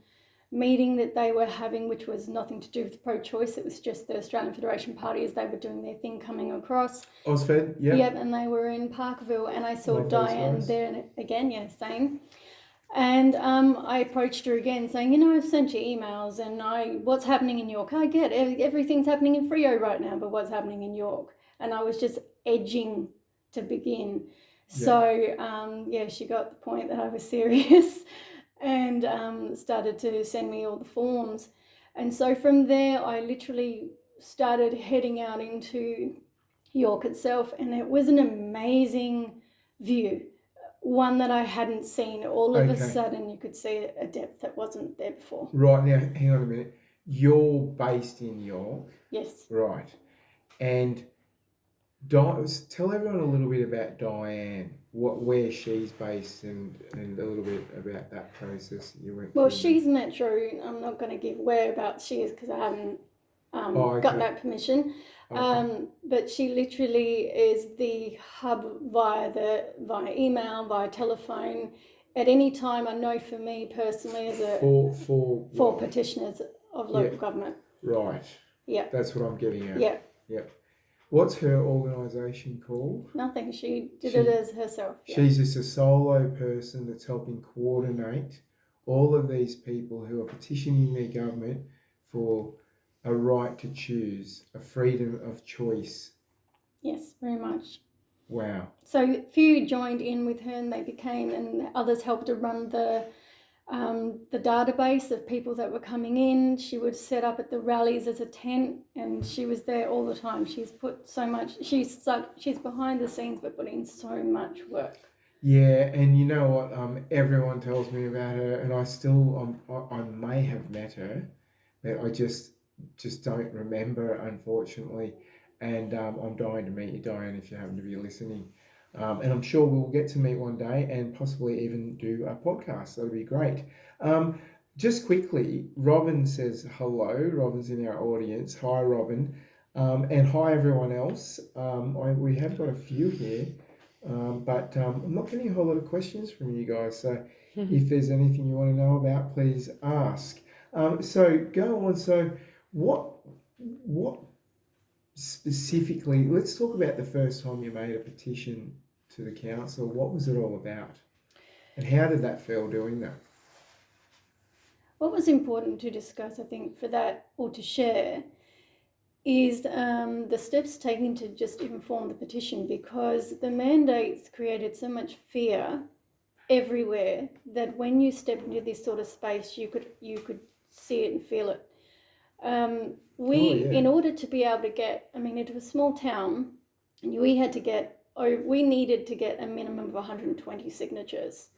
meeting that they were having, which was nothing to do with pro-choice. It was just the Australian Federation Party as they were doing their thing coming across. Osfed, yeah. Yep, and they were in Parkville, and I saw Love those Diane guys. there again. Yeah, same. And I approached her again saying, I've sent you emails, and what's happening in York? I get it. Everything's happening in Freo right now, but what's happening in York? And I was just edging to begin. Yeah. So, she got the point that I was serious and started to send me all the forms. And so from there, I literally started heading out into York itself, and it was an amazing view. One that I hadn't seen. All of a Okay. sudden, you could see a depth that wasn't there before. Right, now, hang on a minute. You're based in York, Yes. right? And tell everyone a little bit about Diane, where she's based, and a little bit about that process that you went Well, through. she's Metro. I'm not going to give whereabouts she is because I haven't okay. got that permission. Okay. But she literally is the hub via email, via telephone. At any time, I know for me personally as a for what? petitioners of local government. Right. Yeah. That's what I'm getting at. Yeah. Yep. What's her organisation called? Nothing. She did it as herself. Yeah. She's just a solo person that's helping coordinate all of these people who are petitioning their government for a right to choose, a freedom of choice. Yes, very much. Wow. So a few joined in with her, and they became, and others helped to run the database of people that were coming in. She would set up at the rallies as a tent, and she was there all the time. She's put so much. She's behind the scenes, but put in so much work. Yeah, and you know what? Everyone tells me about her, and I may have met her, but I just don't remember, unfortunately. And I'm dying to meet you, Diane, if you happen to be listening. And I'm sure we'll get to meet one day and possibly even do a podcast. That'll be great. Just quickly, Robin says hello. Robin's in our audience. Hi, Robin. And hi, everyone else. We have got a few here, but I'm not getting a whole lot of questions from you guys. So if there's anything you want to know about, please ask. So go on. So what specifically, let's talk about the first time you made a petition to the council. What was it all about? And how did that feel doing that? What was important to discuss, I think, for that or to share is the steps taken to just inform the petition, because the mandates created so much fear everywhere that when you step into this sort of space, you could see it and feel it. yeah. In order to be able to get, I mean, it was a small town, and we needed to get a minimum of 120 signatures.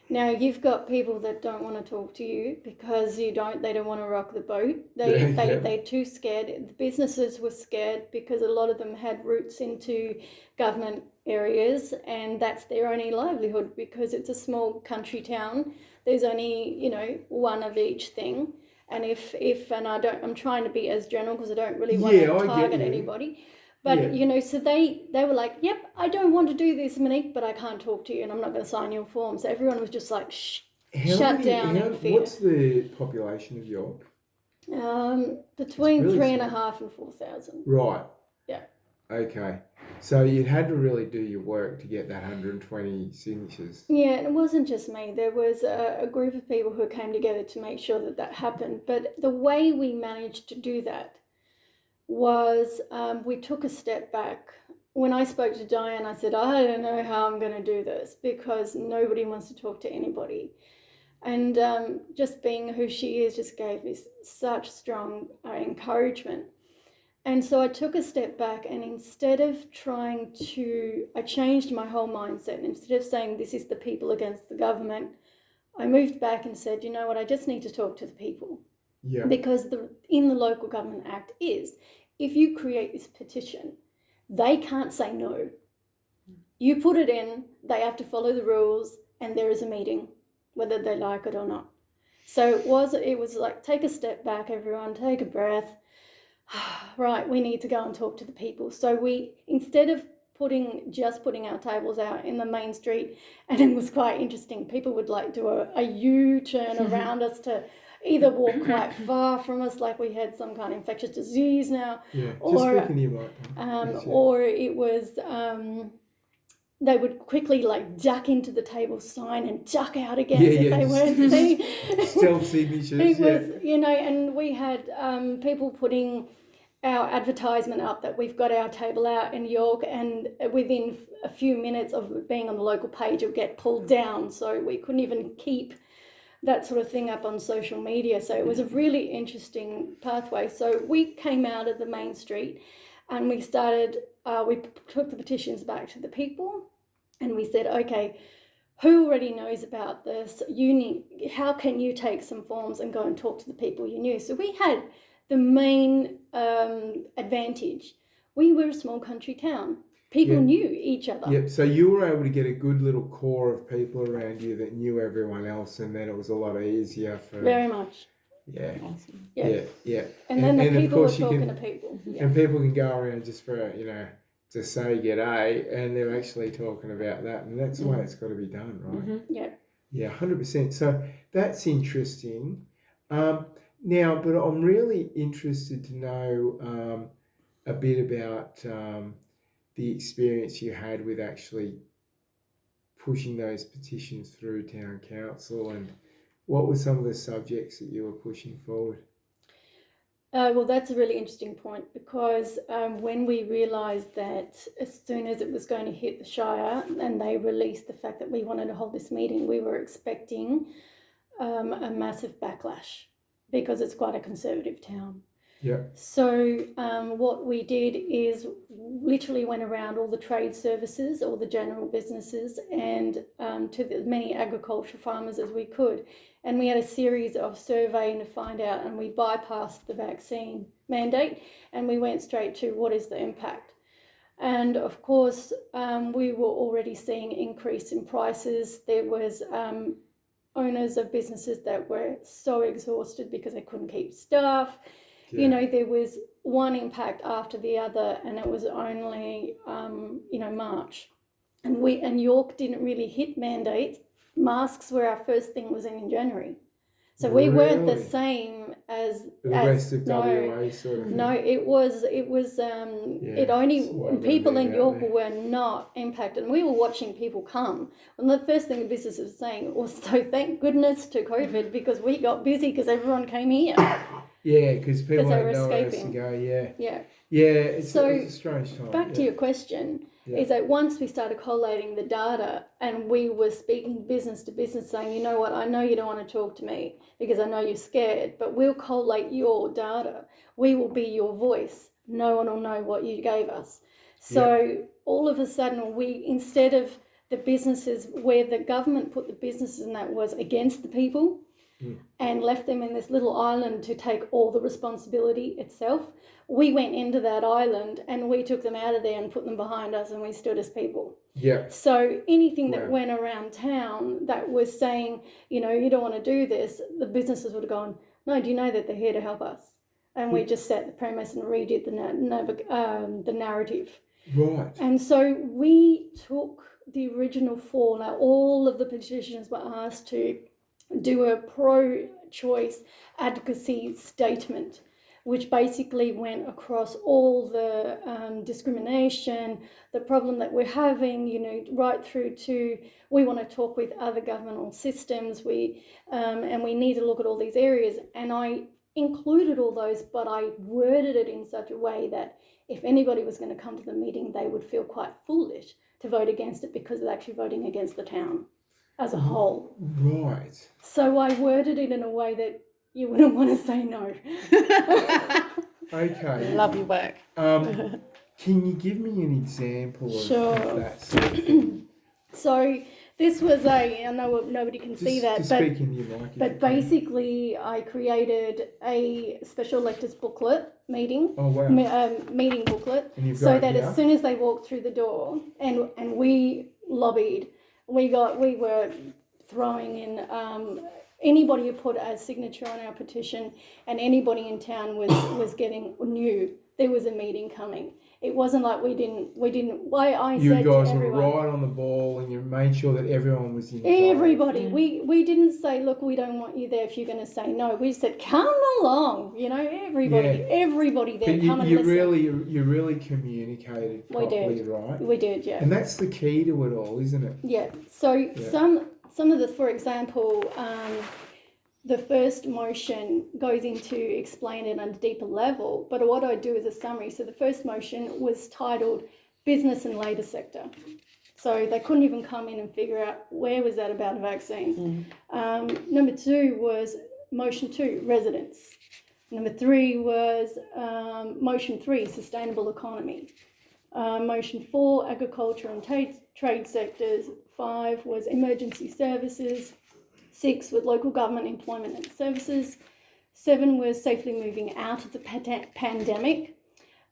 Now you've got people that don't want to talk to you because they don't want to rock the boat. They're too scared. The businesses were scared because a lot of them had roots into government areas, and that's their only livelihood because it's a small country town. There's only, one of each thing. And I'm trying to be as general because I don't really want to target anybody. But, so they were like, yep, I don't want to do this, Monique, but I can't talk to you and I'm not going to sign your form. So everyone was just like, shut down in fear. What's the population of York? Between really 3,500 and 4,000. Right. Yeah. Okay. So you had to really do your work to get that 120 signatures. Yeah, and it wasn't just me. There was a group of people who came together to make sure that happened. But the way we managed to do that was we took a step back. When I spoke to Diane, I said, I don't know how I'm going to do this because nobody wants to talk to anybody. And just being who she is just gave me such strong encouragement. And so I took a step back, and instead of I changed my whole mindset. Instead of saying this is the people against the government, I moved back and said, you know what, I just need to talk to the people. Yeah. Because in the Local Government Act is, if you create this petition, they can't say no. You put it in, they have to follow the rules, and there is a meeting, whether they like it or not. So it was like, take a step back, everyone, take a breath. Right, we need to go and talk to the people. So we, instead of putting our tables out in the main street, and it was quite interesting, people would like do a U-turn around us to either walk quite far from us, like we had some kind of infectious disease now, or it was they would quickly like duck into the table sign and duck out again if they weren't seen. Stealth signatures. It was, and we had people putting our advertisement up that we've got our table out in York, and within a few minutes of being on the local page, it would get pulled down. So we couldn't even keep that sort of thing up on social media. So it was a really interesting pathway. So we came out of the main street and we started, we took the petitions back to the people and we said, okay, who already knows about this? How can you take some forms and go and talk to the people you knew? So we had the main advantage. We were a small country town. People knew each other. Yep. So you were able to get a good little core of people around you that knew everyone else, and then it was a lot easier for. Very much. Yeah. Awesome. Yeah. And then the people were talking to people. Yeah. And people can go around just for to say g'day, and they're actually talking about that, and that's the way it's got to be done, right? Mm-hmm. Yeah. Yeah, 100%. So that's interesting. Now, but I'm really interested to know a bit about the experience you had with actually pushing those petitions through town council, and what were some of the subjects that you were pushing forward? Well, that's a really interesting point because when we realised that as soon as it was going to hit the Shire and they released the fact that we wanted to hold this meeting, we were expecting a massive backlash because it's quite a conservative town. Yeah. So what we did is literally went around all the trade services, all the general businesses, and to as many agricultural farmers as we could. And we had a series of surveying to find out, and we bypassed the vaccine mandate and we went straight to what is the impact. And of course, we were already seeing increase in prices. There was owners of businesses that were so exhausted because they couldn't keep staff. Yeah. There was one impact after the other, and it was only, March. And York didn't really hit mandates. Masks were our first thing was in January. So we weren't the same as the rest of WA sort of. No, it was it only people in York were not impacted. And we were watching people come. And the first thing the business was saying was, so thank goodness to COVID because we got busy because everyone came here. Yeah, because people they had were nowhere else to escaping. go, yeah. Yeah. Yeah, it's a strange time. Back to your question. Yeah. is that once we started collating the data and we were speaking business to business saying, you know what, I know you don't want to talk to me because I know you're scared, but we'll collate your data. We will be your voice. No one will know what you gave us. So all of a sudden, we, instead of the businesses where the government put the businesses and that was against the people and left them in this little island to take all the responsibility itself, we went into that island and we took them out of there and put them behind us and we stood as people. Yeah. So anything that Wow. went around town that was saying, you know, you don't want to do this, the businesses would have gone, no, do you know that they're here to help us? And we just set the premise and redid the narrative. Right. And so we took the original 4. Now, all of the petitioners were asked to do a pro-choice advocacy statement, which basically went across all the discrimination, the problem that we're having, you know, right through to we want to talk with other governmental systems, and we need to look at all these areas. And I included all those, but I worded it in such a way that if anybody was going to come to the meeting, they would feel quite foolish to vote against it because they're actually voting against the town as a whole. Right. So I worded it in a way that you wouldn't want to say no. Okay. Love your work. Can you give me an example of, Sure. of that sort of thing? So this was I know nobody can see that, Just but speak into your mic. if you But can. basically, I created a special electors booklet meeting, Oh wow. meeting booklet, And you've got so it that now? as soon as they walked through the door, and we lobbied, we were throwing in anybody who put a signature on our petition, and anybody in town was knew there was a meeting coming. It wasn't like we didn't. Why I You said to guys were everyone, right on the ball, and you made sure that everyone was in. everybody. We didn't say, look, we don't want you there if you're going to say no. We said, come along. You know, everybody there, But come and you listen. really communicated We properly, did. right? We did, yeah. And that's the key to it all, isn't it? Yeah. So some of the, for example, the first motion goes into explain it on a deeper level, but what I do is a summary. So the first motion was titled Business and Labour Sector. So they couldn't even come in and figure out where was that about a vaccine. Number 2 was motion 2, residents. Number 3 was motion 3, sustainable economy. Motion 4, agriculture and trade sectors. 5 was emergency services. 6 was local government employment and services. 7 was safely moving out of the pandemic.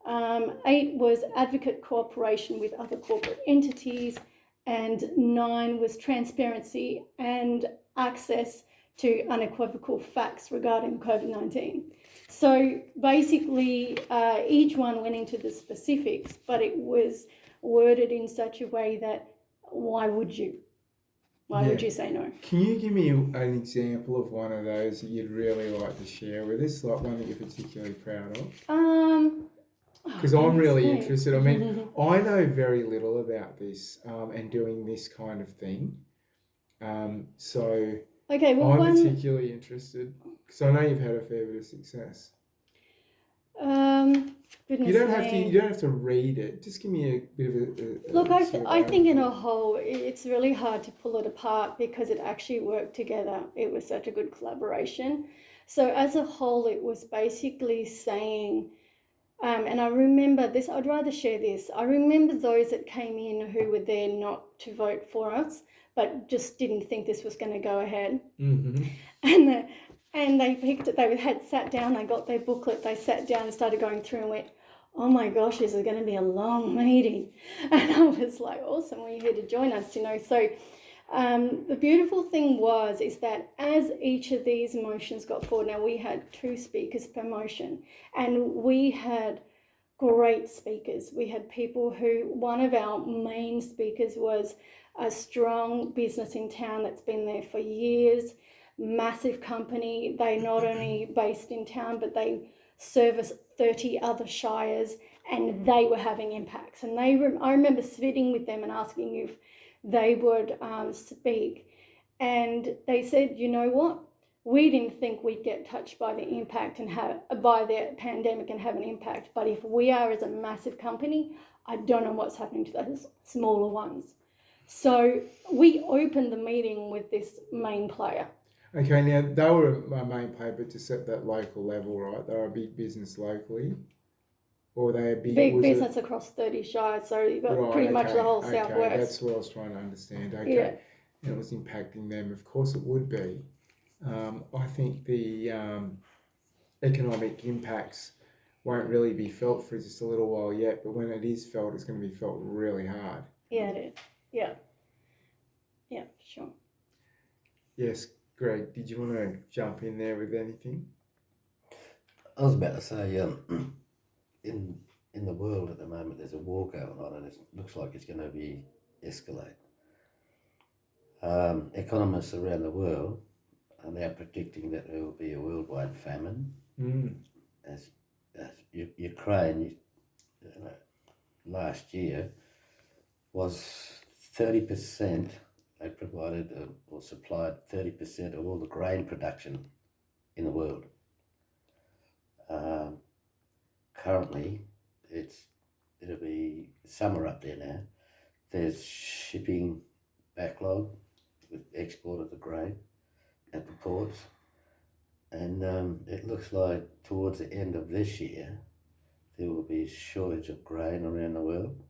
8 was advocate cooperation with other corporate entities. And 9 was transparency and access to unequivocal facts regarding COVID-19. So basically, each one went into the specifics, but it was worded in such a way that why would you? Why would you say no? Can you give me an example of one of those that you'd really like to share with us, like one that you're particularly proud of? Because I'm really interested. I mean, I know very little about this and doing this kind of thing. So Okay, well, I'm particularly interested because I know you've had a fair bit of success. Goodness You don't have to. me. You don't have to read it. Just give me a bit of a Look, sort of I think in overview. a whole, it's really hard to pull it apart because it actually worked together. It was such a good collaboration. So as a whole, it was basically saying, and I remember this, I'd rather share this. I remember those that came in who were there not to vote for us, but just didn't think this was going to go ahead. Mm-hmm. And they picked it, they had sat down, they got their booklet, they sat down and started going through and went, oh my gosh, this is going to be a long meeting. And I was like, awesome, well, you're here to join us, you know. So the beautiful thing is that as each of these motions got forward, now we had 2 speakers per motion, and we had great speakers. We had people who, one of our main speakers was a strong business in town that's been there for years, massive company. They not only based in town, but they service 30 other shires, and they were having impacts. And I remember sitting with them and asking if they would speak. And they said, you know what? We didn't think we'd get touched by the impact and by the pandemic and have an impact. But if we are as a massive company, I don't know what's happening to those smaller ones. So we opened the meeting with this main player. Okay, now they were my main player, but just at that local level, right? They're a big business locally, or they a big, Big was business across 30 shires, so you've got Right, pretty much the whole okay, southwest. that's what I was trying to understand. Okay, Yeah. and it was impacting them. Of course, it would be. I think the economic impacts won't really be felt for just a little while yet, but when it is felt, it's going to be felt really hard. Yeah, it is. Yeah. Yeah, sure. Yes, Greg, did you want to jump in there with anything? I was about to say, in the world at the moment, there's a war going on, and it looks like it's going to be escalate. Economists around the world are now predicting that there will be a worldwide famine. As Ukraine, last year was 30%. They provided or supplied 30% of all the grain production in the world. Currently, it'll be summer up there now. There's shipping backlog with export of the grain at the ports, and it looks like towards the end of this year there will be a shortage of grain around the world,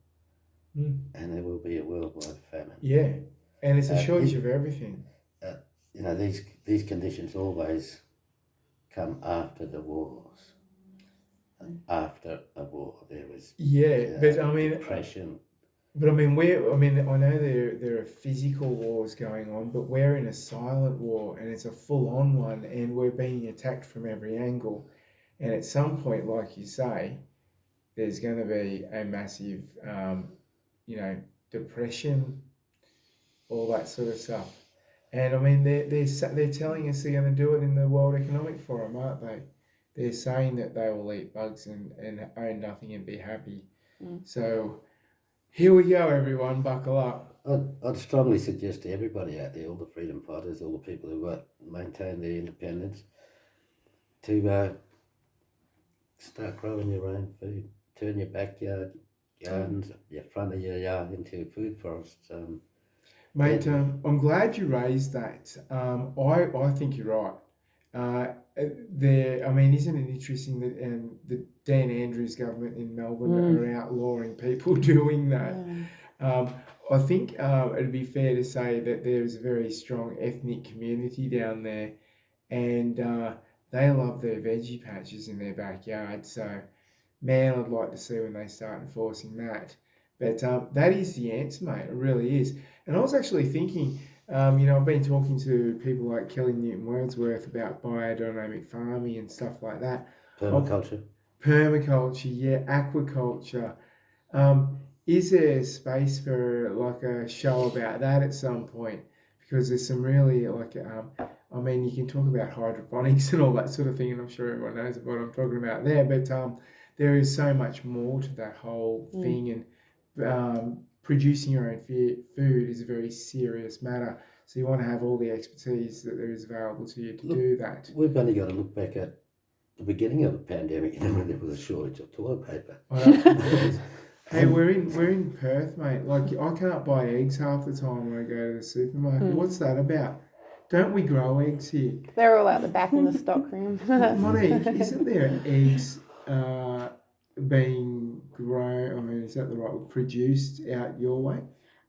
and there will be a worldwide famine. Yeah, and it's a shortage of everything. These conditions always come after the wars. After a war, there was but I mean depression. But I mean, I know there are physical wars going on, but we're in a silent war, and it's a full-on one, and we're being attacked from every angle. And at some point, like you say, there's going to be a massive, depression, all that sort of stuff. And I mean, they're telling us they're going to do it in the World Economic Forum, aren't they? They're saying that they will eat bugs and own nothing and be happy. So here we go, everyone, buckle up. I'd strongly suggest to everybody out there, all the freedom fighters, all the people who maintain their independence, to start growing your own food. Turn your backyard gardens, your front of your yard into food forests. Mate, I'm glad you raised that. I think you're right. Isn't it interesting that the Dan Andrews government in Melbourne are outlawing people doing that? I think it'd be fair to say that there's a very strong ethnic community down there, and they love their veggie patches in their backyard. So, man, I'd like to see when they start enforcing that. But that is the answer, mate. It really is. And I was actually thinking, I've been talking to people like Kelly Newton Wordsworth about biodynamic farming and stuff like that. Permaculture. Permaculture, yeah, aquaculture. Is there space for like a show about that at some point? Because there's some really you can talk about hydroponics and all that sort of thing, and I'm sure everyone knows what I'm talking about there. But there is so much more to that whole thing, and producing your own food is a very serious matter. So you want to have all the expertise that there is available to you to do that. We've only got to look back at the beginning of the pandemic, when there was a shortage of toilet paper. Hey, we're in Perth, mate. Like, I can't buy eggs half the time when I go to the supermarket. What's that about? Don't we grow eggs here? They're all out the back in the stockroom. Monique, isn't there eggs being grown? I mean, is that the right word? Produced out your way?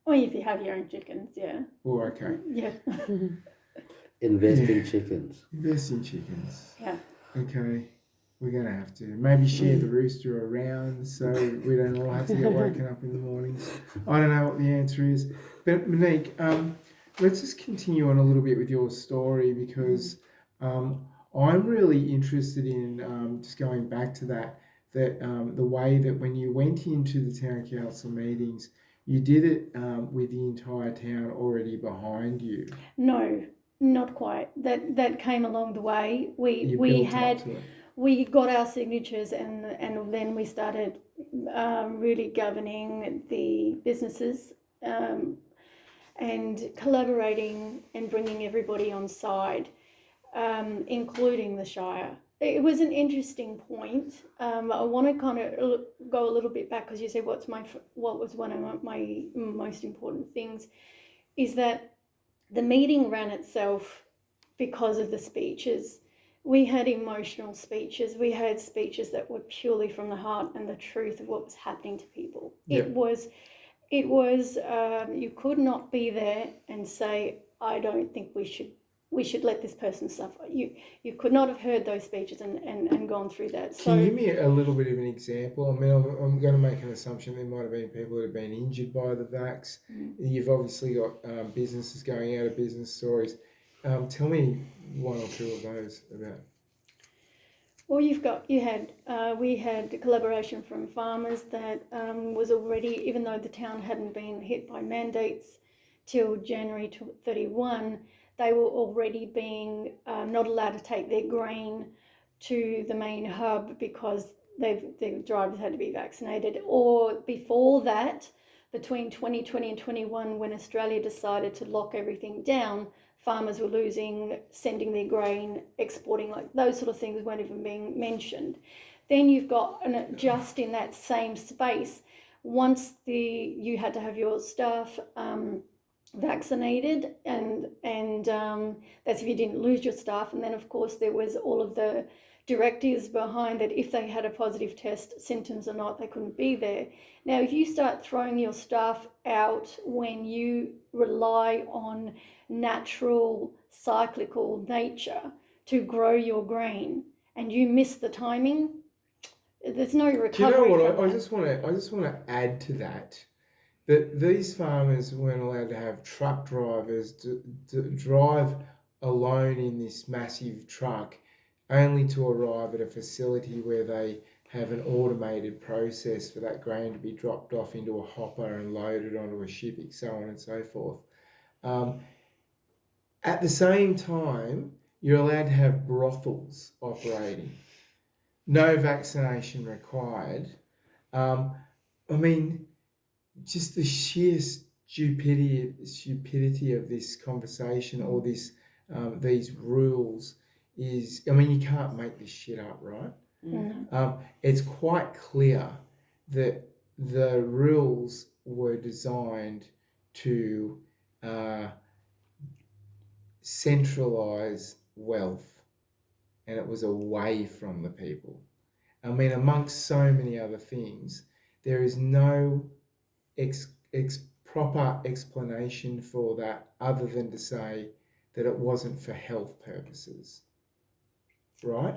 Well, if you have your own chickens, yeah. Oh, okay. Yeah. Invest in chickens. Invest in chickens. Yeah. Okay. We're going to have to maybe share the rooster around so we don't all have to get woken up in the mornings. I don't know what the answer is. But Monique, let's just continue on a little bit with your story, because I'm really interested in just going back to that the way that when you went into the town council meetings, you did it with the entire town already behind you. No, not quite. That came along the way. We got our signatures, and then we started really governing the businesses and collaborating and bringing everybody on side, including the Shire. it was an interesting point. I want to kind of go a little bit back because you said what was one of my most important things is that the meeting ran itself because of the speeches. We had emotional speeches. We had speeches that were purely from the heart and the truth of what was happening to people. Yeah. It was you could not be there and say, I don't think we should let this person suffer. You could not have heard those speeches and gone through that. So Can you give me a little bit of an example? I mean, I'm going to make an assumption there might have been people that have been injured by the vax. You've obviously got businesses going out of business stories. Tell me one or two of those about. well, we had collaboration from farmers that was already, even though the town hadn't been hit by mandates till January 31, they were already being not allowed to take their grain to the main hub because the drivers had to be vaccinated. Or before that, between 2020 and 21, when Australia decided to lock everything down, farmers were sending their grain, exporting, like those sort of things weren't even being mentioned. Then you've got, just in that same space, once you had to have your staff vaccinated, and that's if you didn't lose your staff. And then of course there was all of the directives behind that if they had a positive test, symptoms or not, they couldn't be there. Now if you start throwing your staff out when you rely on natural cyclical nature to grow your grain and you miss the timing, there's no recovery. Do you know what? from I that. just want to add to that these farmers weren't allowed to have truck drivers to drive alone in this massive truck, only to arrive at a facility where they have an automated process for that grain to be dropped off into a hopper and loaded onto a ship, so on and so forth. At the same time, you're allowed to have brothels operating. No vaccination required. I mean, just the sheer stupidity of this conversation or these rules is, I mean, you can't make this shit up, right? It's quite clear that the rules were designed to centralise wealth, and it was away from the people. I mean, amongst so many other things, there is no proper explanation for that other than to say that it wasn't for health purposes, right?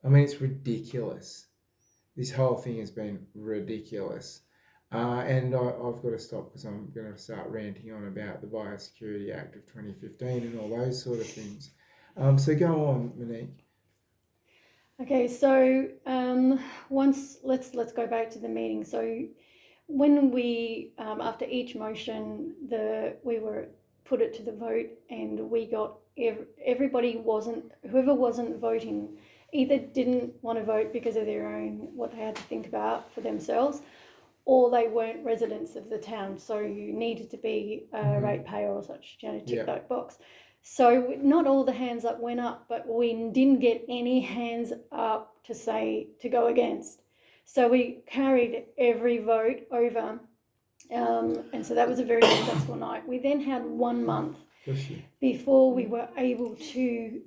I mean, it's ridiculous. This whole thing has been ridiculous. And I've got to stop because I'm going to start ranting on about the Biosecurity Act of 2015 and all those sort of things. So go on, Monique. Okay, so let's go back to the meeting. So when we after each motion, we were put it to the vote, and we got whoever wasn't voting either didn't want to vote because of their own what they had to think about for themselves, or they weren't residents of the town, so you needed to be a ratepayer or such, tick that box. So not all the hands up went up, but we didn't get any hands up to go against. So we carried every vote over, and so that was a very successful night. We then had 1 month before we were able to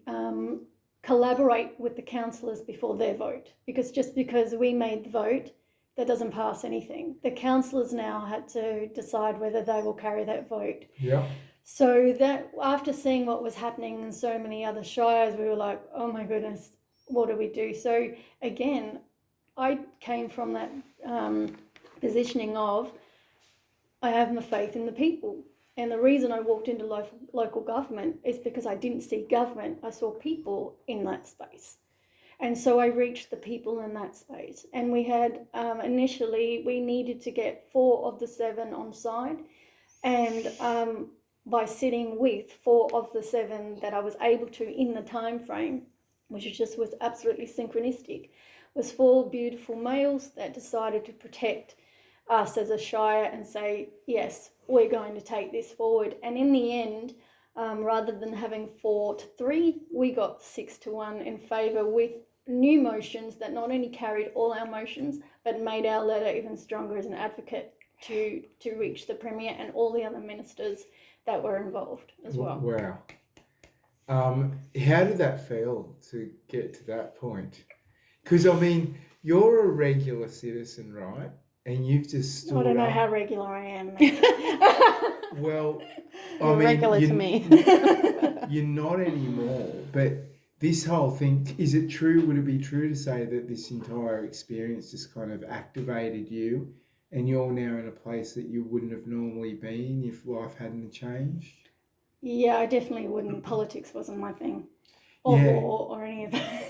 collaborate with the councillors before their vote, because just because we made the vote, that doesn't pass anything. The councillors now had to decide whether they will carry that vote. Yeah. So that after seeing what was happening in so many other shires, we were like, oh my goodness, what do we do? So again, I came from that positioning of, I have my faith in the people. And the reason I walked into local government is because I didn't see government, I saw people in that space. And so I reached the people in that space. And we had, initially, we needed to get 4 of the 7 on side. And by sitting with 4 of the 7 that I was able to in the time frame, which was absolutely synchronistic, was 4 beautiful males that decided to protect us as a shire and say, yes, we're going to take this forward. And in the end, rather than having 4-3, we got 6-1 in favour with new motions that not only carried all our motions but made our letter even stronger as an advocate to reach the Premier and all the other ministers that were involved as well. Wow. How did that feel to get to that point? Because, I mean, you're a regular citizen, right? And you've just stood I don't know up. how regular I am. Well, I You're mean, regular you- to me. You're not anymore, but this whole thing, is it true, would it be true to say that this entire experience just kind of activated you and you're now in a place that you wouldn't have normally been if life hadn't changed? Yeah, I definitely wouldn't. Politics wasn't my thing. Yeah. Or any of that.